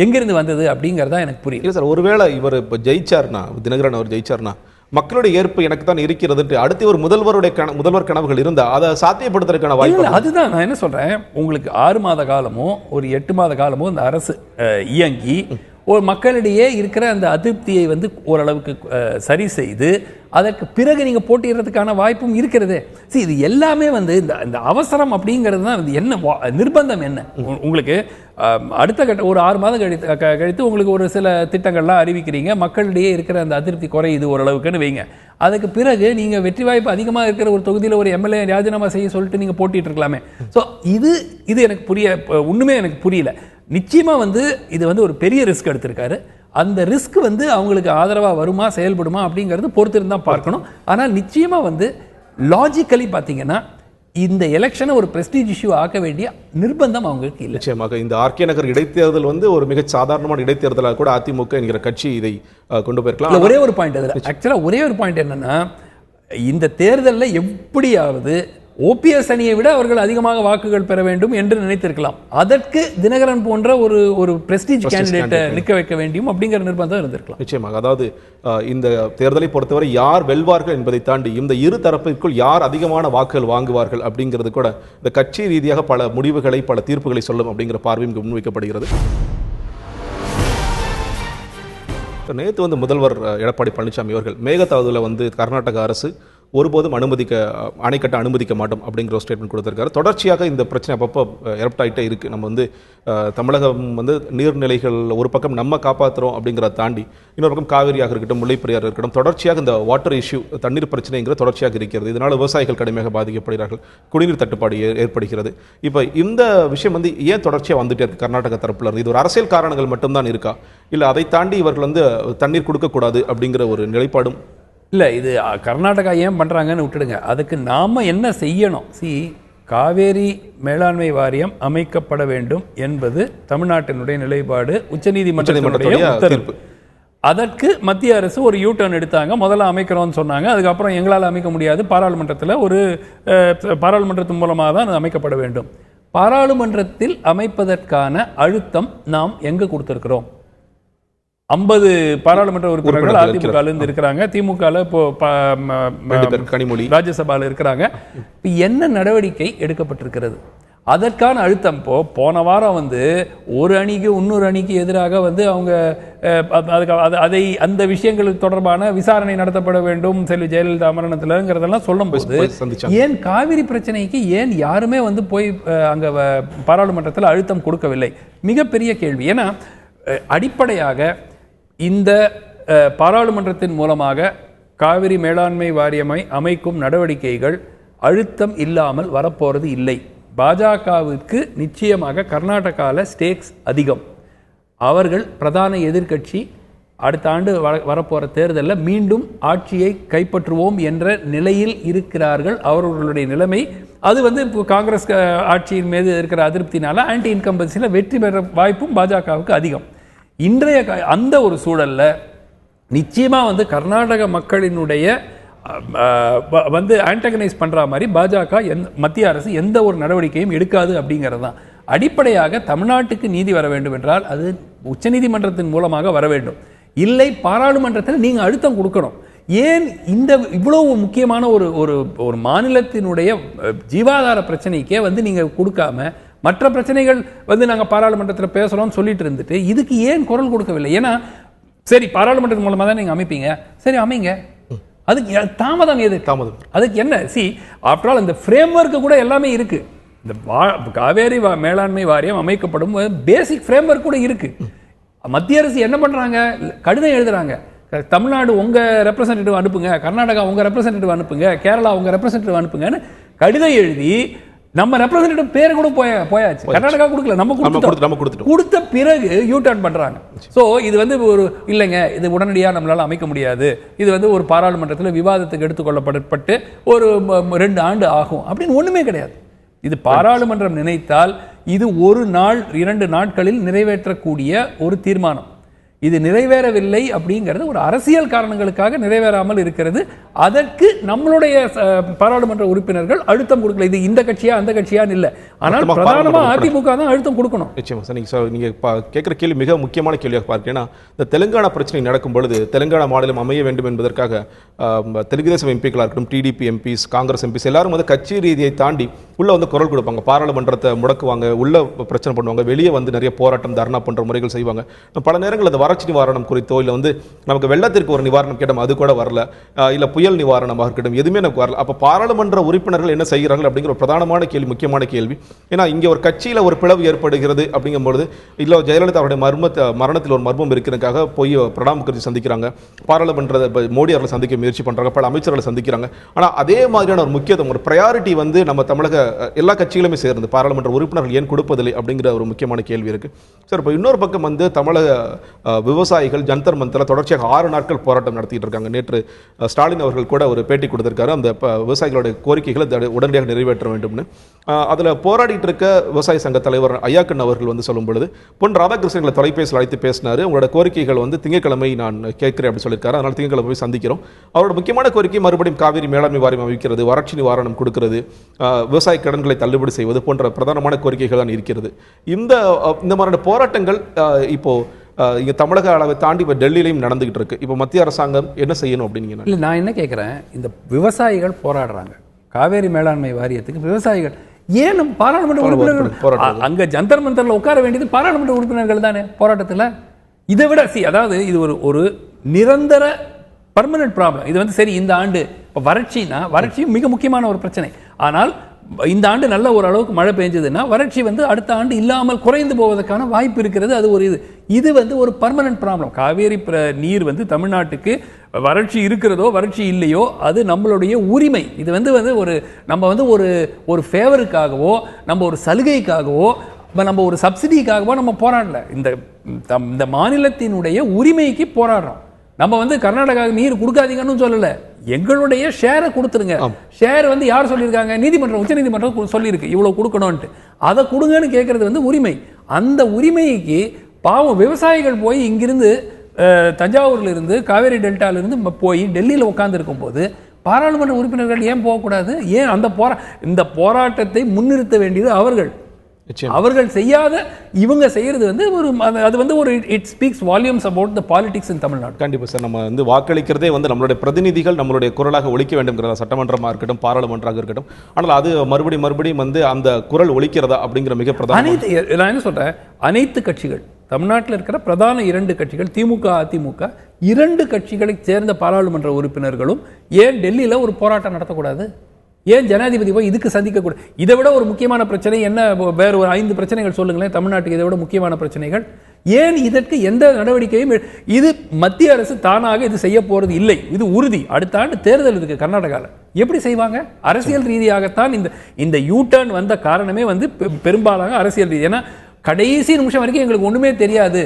Speaker 2: எங்கிருந்து வந்தது அப்படிங்கறதா எனக்கு புரியுது
Speaker 1: சார். ஒருவேளை இவர் இப்போ ஜெயிச்சார்னா, தினகரன் அவர் ஜெயிச்சார்னா, மக்களுடைய ஏற்பு எனக்கு தான் இருக்கிறது, அடுத்து ஒரு முதல்வர் கனவுகள் இருந்தா அதை சாத்தியப்படுத்துறதுக்கான வாய்ப்பு.
Speaker 2: அதுதான் நான் என்ன சொல்றேன், உங்களுக்கு 6 மாத காலமோ ஒரு 8 மாத காலமோ இந்த அரசு இயங்கி ஒரு மக்களிடையே இருக்கிற அந்த அதிருப்தியை வந்து ஓரளவுக்கு சரி செய்து அதற்கு பிறகு நீங்க போட்டியிடுறதுக்கான வாய்ப்பும் இருக்கிறது. சரி, இது எல்லாமே வந்து இந்த அவசரம் அப்படிங்கிறது தான் என்ன நிர்பந்தம் என்ன உங்களுக்கு? அடுத்த கட்ட ஒரு 6 மாதம் கழித்து உங்களுக்கு ஒரு சில திட்டங்கள்லாம் அறிவிக்கிறீங்க, மக்களிடையே இருக்கிற அந்த அதிருப்தி குறையுது ஓரளவுக்குன்னு வைங்க. அதுக்கு பிறகு நீங்க வெற்றி வாய்ப்பு அதிகமாக இருக்கிற ஒரு தொகுதியில் ஒரு எம்எல்ஏ ராஜினாமா செய்ய சொல்லிட்டு நீங்க போட்டிட்டு இருக்கலாமே. ஸோ இது எனக்கு ஒண்ணுமே எனக்கு புரியல. நிச்சயமா வந்து இது வந்து ஒரு பெரிய ரிஸ்க் எடுத்திருக்காரு. அந்த ரிஸ்க் வந்து அவங்களுக்கு ஆதரவா வருமா, செயல்படுமா அப்படிங்கிறது பொறுத்திருந்தா பார்க்கணும். ஆனால் நிச்சயமா வந்து லாஜிக்கலி பார்த்தீங்கன்னா இந்த எலெக்ஷனை ஒரு பிரஸ்டீஜ் இஷ்யூ ஆக்க வேண்டிய நிர்பந்தம் அவங்களுக்கு இல்லை.
Speaker 1: நிச்சயமாக இந்த ஆர்கே நகர் இடைத்தேர்தல் வந்து ஒரு மிக சாதாரணமான இடைத்தேர்தலாக கூட அதிமுக என்கிற கட்சி இதை கொண்டு போயிருக்கலாம்.
Speaker 2: ஒரே ஒரு பாயிண்ட் அதில் ஆக்சுவலாக ஒரே ஒரு பாயிண்ட் என்னன்னா, இந்த தேர்தலில் எப்படியாவது ஓபிஎஸ் அணியை விட அவர்கள் அதிகமாக வாக்குகள் பெற வேண்டும் என்று நினைத்திருக்கலாம். அதற்கு தினகரன் போன்ற ஒரு பிரஸ்டீஜ் கேண்டிடேட்டை நிற்க வைக்க வேண்டும் அப்படிங்கிற நிர்பந்தம் இருந்திருக்கலாம்.
Speaker 1: நிச்சயமாக. அதாவது இந்த தேர்தலை பொறுத்தவரை யார் வெல்வார்கள் என்பதை தாண்டி இந்த இரு தரப்பிற்குள் யார் அதிகமான வாக்குகள் வாங்குவார்கள் அப்படிங்கிறது கூட இந்த கட்சி ரீதியாக பல முடிவுகளை, பல தீர்ப்புகளை சொல்லும் அப்படிங்கிற பார்வையும் முன்வைக்கப்படுகிறது. நேற்று வந்து முதல்வர் எடப்பாடி பழனிசாமி அவர்கள் மேகதாதுவில் வந்து கர்நாடக அரசு ஒருபோதும் அணைக்கட்ட அனுமதிக்க மாட்டோம் அப்படிங்கிற ஒரு ஸ்டேட்மெண்ட் கொடுத்திருக்காரு. தொடர்ச்சியாக இந்த பிரச்சனை அப்பப்போ எரப்ட் ஆகிட்டே இருக்குது. நம்ம வந்து தமிழகம் வந்து நீர்நிலைகள் ஒரு பக்கம் நம்ம காப்பாற்றுறோம் அப்படிங்கிறத தாண்டி இன்னொரு பக்கம் காவிரியாக இருக்கட்டும், முல்லைப்பெரியார் இருக்கட்டும், தொடர்ச்சியாக இந்த வாட்டர் இஷ்யூ, தண்ணீர் பிரச்சனைங்கிறது தொடர்ச்சியாக இருக்கிறது. இதனால் விவசாயிகள் கடுமையாக பாதிக்கப்படுகிறார்கள், குடிநீர் தட்டுப்பாடு ஏற்படுகிறது. இப்போ இந்த விஷயம் வந்து ஏன் தொடர்ச்சியாக வந்துட்டே இருக்கு கர்நாடக தரப்புல இருந்து? இது ஒரு அரசியல் காரணங்கள் மட்டும்தான் இருக்கா, இல்லை அதை தாண்டி இவர்கள் வந்து தண்ணீர் கொடுக்கக்கூடாது அப்படிங்கிற ஒரு நிலைப்பாடும்
Speaker 2: இல்லை, இது கர்நாடகா ஏன் பண்ணுறாங்கன்னு விட்டுடுங்க. அதுக்கு நாம் என்ன செய்யணும்? காவேரி மேலாண்மை வாரியம் அமைக்கப்பட வேண்டும் என்பது தமிழ்நாட்டினுடைய நிலைப்பாடு, உச்சநீதிமன்றத்தினுடைய உத்தரவு. அதற்கு மத்திய அரசு ஒரு யூ டர்ன் எடுத்தாங்க. முதல்ல அமைக்கிறோம்னு சொன்னாங்க. அதுக்கப்புறம் எங்களால் அமைக்க முடியாது, பாராளுமன்றத்தில் பாராளுமன்றத்தின் மூலமாக தான் அது அமைக்கப்பட வேண்டும். பாராளுமன்றத்தில் அமைப்பதற்கான அழுத்தம் நாம் எங்கே கொடுத்துருக்கிறோம்? 50 பாராளுமன்ற உறுப்பினர்கள் அதிமுக இருக்கிறாங்க, திமுக இப்போ ராஜ்யசபாவில் இருக்கிறாங்க. இப்போ என்ன நடவடிக்கை எடுக்கப்பட்டிருக்கிறது? அதற்கான அழுத்தம் போன வாரம் ஒரு அணிக்கு இன்னொரு அணிக்கு எதிராக அவங்க அதை அந்த விஷயங்கள் தொடர்பான விசாரணை நடத்தப்பட வேண்டும் செல்வி ஜெயலலிதா மரணத்தில்ங்கிறதெல்லாம் சொல்லும்போது ஏன் காவிரி பிரச்சனைக்கு ஏன் யாருமே போய் அங்க பாராளுமன்றத்தில் அழுத்தம் கொடுக்கவில்லை? மிகப்பெரிய கேள்வி. ஏன்னா அடிப்படையாக இந்த பாராளுமன்றத்தின் மூலமாக காவிரி மேலாண்மை வாரியமை அமைக்கும் நடவடிக்கைகள் அழுத்தம் இல்லாமல் வரப்போறது இல்லை. பாஜகவிற்கு நிச்சயமாக கர்நாடகாவில் ஸ்டேக்ஸ் அதிகம். அவர்கள் பிரதான எதிர்க்கட்சி. அடுத்த ஆண்டு வரப்போகிற தேர்தலில் மீண்டும் ஆட்சியை கைப்பற்றுவோம் என்ற நிலையில் இருக்கிறார்கள். அவர்களுடைய நிலைமை அது இப்போ காங்கிரஸ் ஆட்சியின் மீது இருக்கிற அதிருப்தினால ஆன்டி இன்கம்பன்சியில் வெற்றி பெற வாய்ப்பும் பாஜகவுக்கு அதிகம். இன்றைய அந்த ஒரு சூழலில் நிச்சயமாக கர்நாடக மக்களினுடைய ஆன்டகனைஸ் பண்ற மாதிரி பாஜக மத்திய அரசு எந்த ஒரு நடவடிக்கையும் எடுக்காது அப்படிங்கிறது தான். அடிப்படையாக தமிழ்நாட்டுக்கு நீதி வர வேண்டும் என்றால் அது உச்சநீதிமன்றத்தின் மூலமாக வர வேண்டும். இல்லை, பாராளுமன்றத்தில் நீங்க அழுத்தம் கொடுக்கணும். ஏன் இந்த இவ்வளவு முக்கியமான ஒரு மாநிலத்தினுடைய ஜீவாதார பிரச்சனைக்கே நீங்க கொடுக்காம மற்ற பிரச்சனைகள் நாங்க பாராளுமன்றத்தில் பேசுறோம் சொல்லிட்டு இருந்துட்டு இதுக்கு ஏன் குரல் கொடுக்கவில்லை? ஏன்னா சரி, பாராளுமன்றத்தின் மூலமா தான் நீங்க அமைப்பீங்க, சரி அமைங்க. அதுக்கு தாமதம் எது? அதுக்கு என்ன? ஆஃப்டர் ஆல் இந்த ஃப்ரேம்வொர்க் கூட எல்லாமே இருக்கு. இந்த காவேரி மேலாண்மை வாரியம் அமைக்கப்படும் பேசிக் ஃப்ரேம்வொர்க் கூட இருக்கு. மத்திய அரசு என்ன பண்றாங்க? கடிதம் எழுதுறாங்க. தமிழ்நாடு உங்க ரெப்ரசன்டேட்டிவ் அனுப்புங்க, கர்நாடகா உங்க ரெப்ரசன்டேட்டிவ் அனுப்புங்க, கேரளா உங்க ரெப்ரசன்டேட்டிவ் அனுப்புங்கன்னு கடிதம் எழுதி நம்ம ரெப்ரசன்டேட்டிவ் பேரை கூட போயாச்சு. கர்நாடகா கொடுக்கல, நம்ம கொடுத்த பிறகு யூ டர்ன் பண்றாங்க. சோ இது ஒரு இல்லைங்க, இது உடனடியாக நம்மளால அமைக்க முடியாது, இது ஒரு பாராளுமன்றத்தில் விவாதத்துக்கு எடுத்துக்கொள்ளப்பட்டு ஒரு 2 ஆண்டு ஆகும் அப்படின்னு ஒண்ணுமே கிடையாது. இது பாராளுமன்றம் நினைத்தால் இது 1 நாள் 2 நாட்களில் நிறைவேற்றக்கூடிய ஒரு தீர்மானம். இது நிறைவேறவில்லை அப்படிங்கிறது ஒரு அரசியல் காரணங்களுக்காக நிறைவேறாமல் இருக்கிறது. அதற்கு நம்மளுடைய பாராளுமன்ற உறுப்பினர்கள் அழுத்தம் கொடுக்கல. இது இந்த கட்சியா அந்த கட்சியான்னு இல்லை, ஆனால் பிரதானமா அதிமுக தான் அழுத்தம் கொடுக்கணும்.
Speaker 1: நிச்சயமா சார், நீங்க கேட்கிற கேள்வி மிக முக்கியமான கேள்வியாக பார்க்கிறேன். இந்த தெலுங்கானா பிரச்சனை நடக்கும் பொழுது தெலுங்கானா மாநிலம் அமைய வேண்டும் என்பதற்காக தெலுங்கு தேசம் எம்பிக்களாக இருக்கட்டும், டிடிபி எம்பிஸ், காங்கிரஸ் எம்பிஸ் எல்லாரும் கட்சி ரீதியை தாண்டி உள்ள குரல் கொடுப்பாங்க. பாராளுமன்றத்தை முடக்குவாங்க, உள்ள பிரச்சனை பண்ணுவாங்க, வெளியே நிறைய போராட்டம் தர்ணா போன்ற முறைகள் செய்வாங்க. பல நேரங்கள் அந்த வறட்சி நிவாரணம் குறித்தோ இல்லை நமக்கு வெள்ளத்திற்கு ஒரு நிவாரணம் கேட்டோம், அது கூட வரல, இல்ல புயல் நிவாரணமாக இருக்கட்டும், எதுவுமே நமக்கு வரல. அப்ப பாராளுமன்ற உறுப்பினர்கள் என்ன செய்கிறார்கள் அப்படிங்கிற ஒரு பிரதானமான கேள்வி, முக்கியமான கேள்வி. ஏன்னா இங்க ஒரு கட்சியில ஒரு பிளவு ஏற்படுகிறது அப்படிங்கும்போது இல்ல ஜெயலலிதா அவருடைய மரணத்தில் ஒரு மர்மம் இருக்கிறதுக்காக போய் பிரணாப் முகர்ஜி சந்திக்கிறாங்க, பாராளுமன்ற மோடி அவர்களை சந்திக்க முயற்சி பண்றாங்க, பல அமைச்சர்களை சந்திக்கிறாங்க. ஆனா அதே மாதிரியான ஒரு முக்கியத்துவம், ஒரு ப்ரையாரிட்டி நம்ம தமிழக எல்லா கட்சிகளுமே சேர்ந்து பாராளுமன்ற உறுப்பினர்கள் ஏன் கொடுப்பதில்லை அப்படிங்கிற ஒரு முக்கியமான கேள்வி இருக்கு சார். இப்போ இன்னொரு பக்கம் தமிழக விவசாயிகள் ஜந்தர் மந்தர்ல தொடர்ச்சியாக 6 நாட்கள் போராட்டம் நடத்திட்டு இருக்காங்க. நேற்று ஸ்டாலின் அவர்கள் கூட ஒரு பேட்டி கொடுத்திருக்காரு, அந்த விவசாயிகளுடைய கோரிக்கைகளை உடனடியாக நிறைவேற்ற வேண்டும்னு. அதுல போராடிட்டு இருக்க விவசாய சங்க தலைவர் ஐயாக்கன் அவர்கள் சொல்லும் பொழுது பொன் ராதாகிருஷ்ணங்களை தொலைபேசியில் அழைத்து பேசினாரு. உங்களோட கோரிக்கைகள் திங்கட்கிழமை நான் கேட்கிறேன் அப்படின்னு சொல்லியிருக்காரு. அதனால திங்கட்கிழமை போய் சந்திக்கிறோம். அவரோட முக்கியமான கோரிக்கை மறுபடியும் காவிரி மேலாண்மை வாரியம் அமைக்கிறது, வறட்சி நிவாரணம் கொடுக்கிறது, விவசாய கடன்களை தள்ளுபடி செய்வது போன்ற பிரதானமான கோரிக்கைகள் தான் இருக்கிறது. இந்த மாதிரியான போராட்டங்கள் இப்போ இங்க தமிழக அளவை தாண்டி இப்போ டெல்லியிலையும் நடந்துகிட்டு இருக்கு. இப்போ மத்திய அரசாங்கம் என்ன செய்யணும் அப்படின்னு?
Speaker 2: இல்லை, நான் என்ன கேட்குறேன், இந்த விவசாயிகள் போராடுறாங்க காவேரி மேலாண்மை வாரியத்துக்கு. விவசாயிகள் ஏன் பாராளுமன்ற உறுப்பினர்கள் அங்க ஜந்தர் மந்தர்ல உட்கார வேண்டியது பாராளுமன்ற உறுப்பினர்கள் தானே போராட்டத்தில்? இதை விட அதாவது இது ஒரு நிரந்தர பர்மனன்ட் ப்ராப்ளம். இது சரி, இந்த ஆண்டு இப்போ வறட்சியும் மிக முக்கியமான ஒரு பிரச்சனை. ஆனால் இந்த ஆண்டு நல்ல ஒரு அளவுக்கு மழை பெஞ்சதுன்னா வறட்சி அடுத்த ஆண்டு இல்லாமல் குறைந்து போவதற்கான வாய்ப்பு இருக்கிறது. அது இது ஒரு பர்மனன்ட் ப்ராப்ளம். காவேரி நீர் தமிழ்நாட்டுக்கு வறட்சி இருக்கிறதோ வறட்சி இல்லையோ அது நம்மளுடைய உரிமை. இது நம்ம ஒரு ஃபேவருக்காகவோ நம்ம ஒரு சலுகைக்காகவோ நம்ம ஒரு சப்சிடிக்காகவோ நம்ம போராடல. இந்த மாநிலத்தினுடைய உரிமைக்கு போராடுறோம். நம்ம வந்து கர்நாடகாவுக்கு நீர் கொடுக்காதீங்கன்னு சொல்லல, எங்களுடைய ஷேரை கொடுத்துருங்க. ஷேர் வந்து யார் சொல்லியிருக்காங்க? நீதிமன்றம், உச்ச நீதிமன்றம் சொல்லியிருக்கு இவ்வளவு கொடுக்கணும்ட்டு. அதை கொடுங்கன்னு கேட்கறது வந்து உரிமை. அந்த உரிமைக்கு பாவம் விவசாயிகள் போய் இங்கிருந்து தஞ்சாவூர்ல இருந்து காவேரி டெல்டால இருந்து போய் டெல்லியில் உட்கார்ந்து இருக்கும் போது பாராளுமன்ற உறுப்பினர்கள் ஏன் போகக்கூடாது? ஏன் இந்த போராட்டத்தை முன்னிறுத்த வேண்டியது அவர்கள். அவர்கள் செய்யாத இவங்க செய்யறது வந்து அது வந்து ஒரு it speaks volumes about the politics in Tamil Nadu.
Speaker 1: கண்டிப்பா சார். நம்ம வந்து வாக்களிக்கிறதே வந்து நம்மளுடைய பிரதிநிதிகள் நம்மளுடைய குரலாக ஒலிக்க வேண்டும்ங்கிறதா, சட்டமன்றமாக இருக்கட்டும் பாராளுமன்றமாக இருக்கட்டும். ஆனால் அது மறுபடியும் வந்து அந்த குரல் ஒலிக்கிறதா அப்படிங்கிற மிக பிரதான.
Speaker 2: நான் என்ன சொல்றேன், அனைத்து கட்சிகள் தமிழ்நாட்டில் இருக்கிற பிரதான 2 கட்சிகள் திமுக அதிமுக 2 கட்சிகளை சேர்ந்த பாராளுமன்ற உறுப்பினர்களும் ஏன் டெல்லியில் ஒரு போராட்டம் நடத்தக்கூடாது? ஏன் ஜனாதிபதி போய் இதுக்கு சந்திக்கக்கூடாது? இதை விட ஒரு முக்கியமான பிரச்சனை என்ன? வேற ஒரு 5 பிரச்சனைகள் சொல்லுங்களேன் தமிழ்நாட்டுக்கு இதை விட முக்கியமான பிரச்சனைகள். ஏன் இதற்கு எந்த நடவடிக்கையும் இது மத்திய அரசு தானாக இது செய்ய போறது இல்லை, இது உறுதி. அடுத்த ஆண்டு தேர்தல் இருக்கு கர்நாடகாவில், எப்படி செய்வாங்க? அரசியல் ரீதியாகத்தான் இந்த யூ டர்ன் வந்த காரணமே வந்து பெரும்பாலாக அரசியல் ரீதி. ஏன்னா கடைசி நிமிஷம் வரைக்கும் எங்களுக்கு ஒண்ணுமே தெரியாது,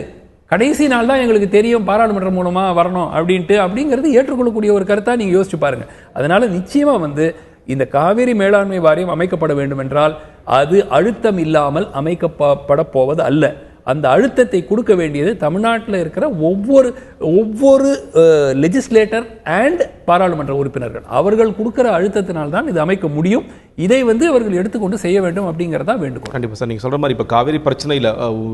Speaker 2: கடைசி நாள் தான் எங்களுக்கு தெரியும் பாராளுமன்றம் மூலமா வரணும் அப்படிங்கிறது ஏற்றுக்கொள்ளக்கூடிய ஒரு கருத்தா நீங்க யோசிச்சு பாருங்க. அதனால நிச்சயமா வந்து இந்த காவிரி மேலாண்மை வாரியம் அமைக்கப்பட வேண்டும் என்றால் அது அழுத்தம் இல்லாமல் அமைக்கப்பட போவது அல்ல. அந்த அழுத்தத்தை கொடுக்க வேண்டியது தமிழ்நாட்டில் இருக்கிற ஒவ்வொரு லெஜிஸ்லேட்டர் அண்ட் பாராளுமன்ற உறுப்பினர்கள். அவர்கள் கொடுக்கிற அழுத்தத்தினால்தான் இது அமைக்க முடியும். இதை வந்து அவர்கள் எடுத்துக்கொண்டு செய்ய வேண்டும் அப்படிங்கிறதா வேண்டுகோள்.
Speaker 1: கண்டிப்பாக சார். நீங்கள் சொல்கிற மாதிரி இப்போ காவிரி பிரச்சனையில்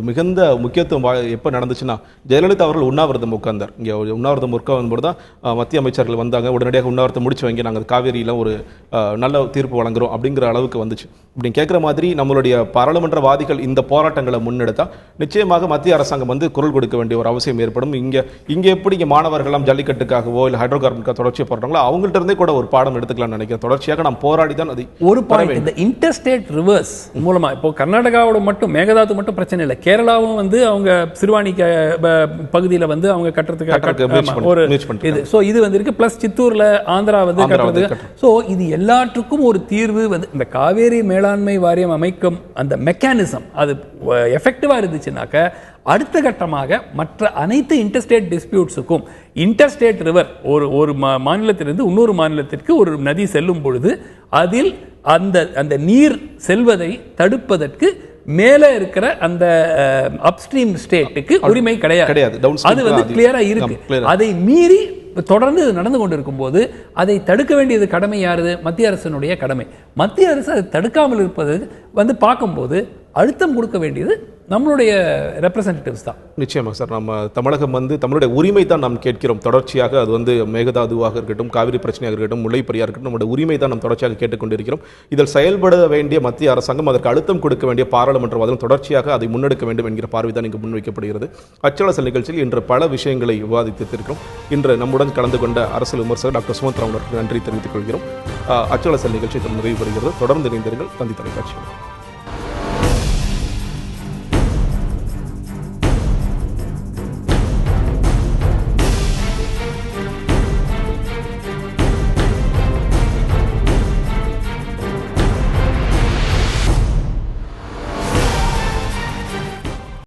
Speaker 1: மிகுந்த முக்கியத்துவம் எப்போ நடந்துச்சுன்னா, ஜெயலலிதா அவர்கள் உண்ணாவிரதம் உட்கார்ந்தார். இங்கே உண்ணாவிரதம் உட்காரும்போது தான் மத்திய அமைச்சர்கள் வந்தாங்க, உடனடியாக உண்ணாவிரதம் முடிச்சு வைங்க, நாங்கள் காவிரியில் ஒரு நல்ல தீர்ப்பு வழங்குறோம் அப்படிங்கிற அளவுக்கு வந்துச்சு. இப்படி கேட்குற மாதிரி நம்மளுடைய பாராளுமன்றவாதிகள் இந்த போராட்டங்களை முன்னெடுத்தால் நிச்சயமாக மத்திய அரசாங்கம் வந்து குரல் கொடுக்க வேண்டிய ஒரு அவசியம் ஏற்படும். இங்கே எப்படி இங்கே மாணவர்களாம் ஜல்லிக்கட்டுக்காகவோ இல்லை ஹைட்ரோ கார்பனுக்காக தொடர்ச்சியாக போடுறாங்களோ அவங்கள்ட்ட இருந்தே கூட ஒரு பாடம் எடுத்துக்கலாம்னு நினைக்கிறேன். தொடர்ச்சியாக நாம் போராடி தான் அது
Speaker 2: ஒரு பாயிண்ட். இந்த இன்டர்ஸ்டேட் ரிவர்ஸ் மூலமா இப்போ கர்நாடகாவோட மட்டும் மேகதாது மட்டும் பிரச்சனை இல்லை, கேரளாவும் வந்து அவங்க சிறுவாணி பகுதியில் வந்து அவங்க கட்டுறதுக்கு ஒரு இது வந்து இருக்கு. பிளஸ் சித்தூர்ல ஆந்திரா வந்து கட்டுறது. சோ இது எல்லாற்றுக்கும் ஒரு தீர்வு வந்து இந்த காவேரி மேலாண்மை வாரியம் அமைக்கும் அந்த மெக்கானிசம் அது எஃபெக்டிவா இருந்துச்சுனாக்க அடுத்த கட்டமாக மற்ற அனைத்து இன்டர்ஸ்டேட் டிஸ்பியூட்ஸுக்கும் இன்டர்ஸ்டேட் ரிவர் ஒரு மாநிலத்திலிருந்து இன்னொரு மாநிலத்திற்கு ஒரு நதி செல்லும் பொழுது அதில் அந்த நீர் செல்வதை தடுப்பதற்கு மேலே இருக்கிற அந்த அப்ஸ்ட்ரீம் ஸ்டேட்டுக்கு உரிமை கிடையாது. அது வந்து கிளியரா இருக்கு. அதை மீறி தொடர்ந்து நடந்து கொண்டிருக்கும் போது அதை தடுக்க வேண்டியது கடமை யாருது? மத்திய அரசினுடைய கடமை. மத்திய அரசு அதை தடுக்காமல் இருப்பது வந்து பார்க்கும்போது அழுத்தம் கொடுக்க வேண்டியது நம்மளுடைய ரெப்ரசன்டேட்டிவ்ஸ் தான்.
Speaker 1: நிச்சயமாக சார். நம்ம தமிழகம் வந்து நம்மளுடைய உரிமை தான் நாம் கேட்கிறோம் தொடர்ச்சியாக. அது வந்து மேகதாதுவாக இருக்கட்டும், காவிரி பிரச்சனையாக இருக்கட்டும், முல்லைப்பெரியார் இருக்கட்டும், நம்மளுடைய உரிமை தான் நாம் தொடர்ச்சியாக கேட்டுக்கொண்டிருக்கிறோம். இதில் செயல்பட வேண்டிய மத்திய அரசாங்கம் அதற்கு அழுத்தம் கொடுக்க வேண்டிய பாராளுமன்றவாதம் தொடர்ச்சியாக அதை முன்னெடுக்க வேண்டும் என்கிற பார்வை தான் இங்கு முன்வைக்கப்படுகிறது. அச்சலசல் நிகழ்ச்சியில் இன்று பல விஷயங்களை விவாதித்திருக்கிறோம். இன்று நம்முடன் கலந்து கொண்ட அரசியல் விமர்சகர் டாக்டர் சுமந்த் ராவ் அவர்களுக்கு நன்றி தெரிவித்துக் கொள்கிறோம். அச்சலசல் நிகழ்ச்சி நிறைவு பெறுகிறது. தொடர்ந்து இணைந்தீர்கள் தந்தி தொலைக்காட்சி.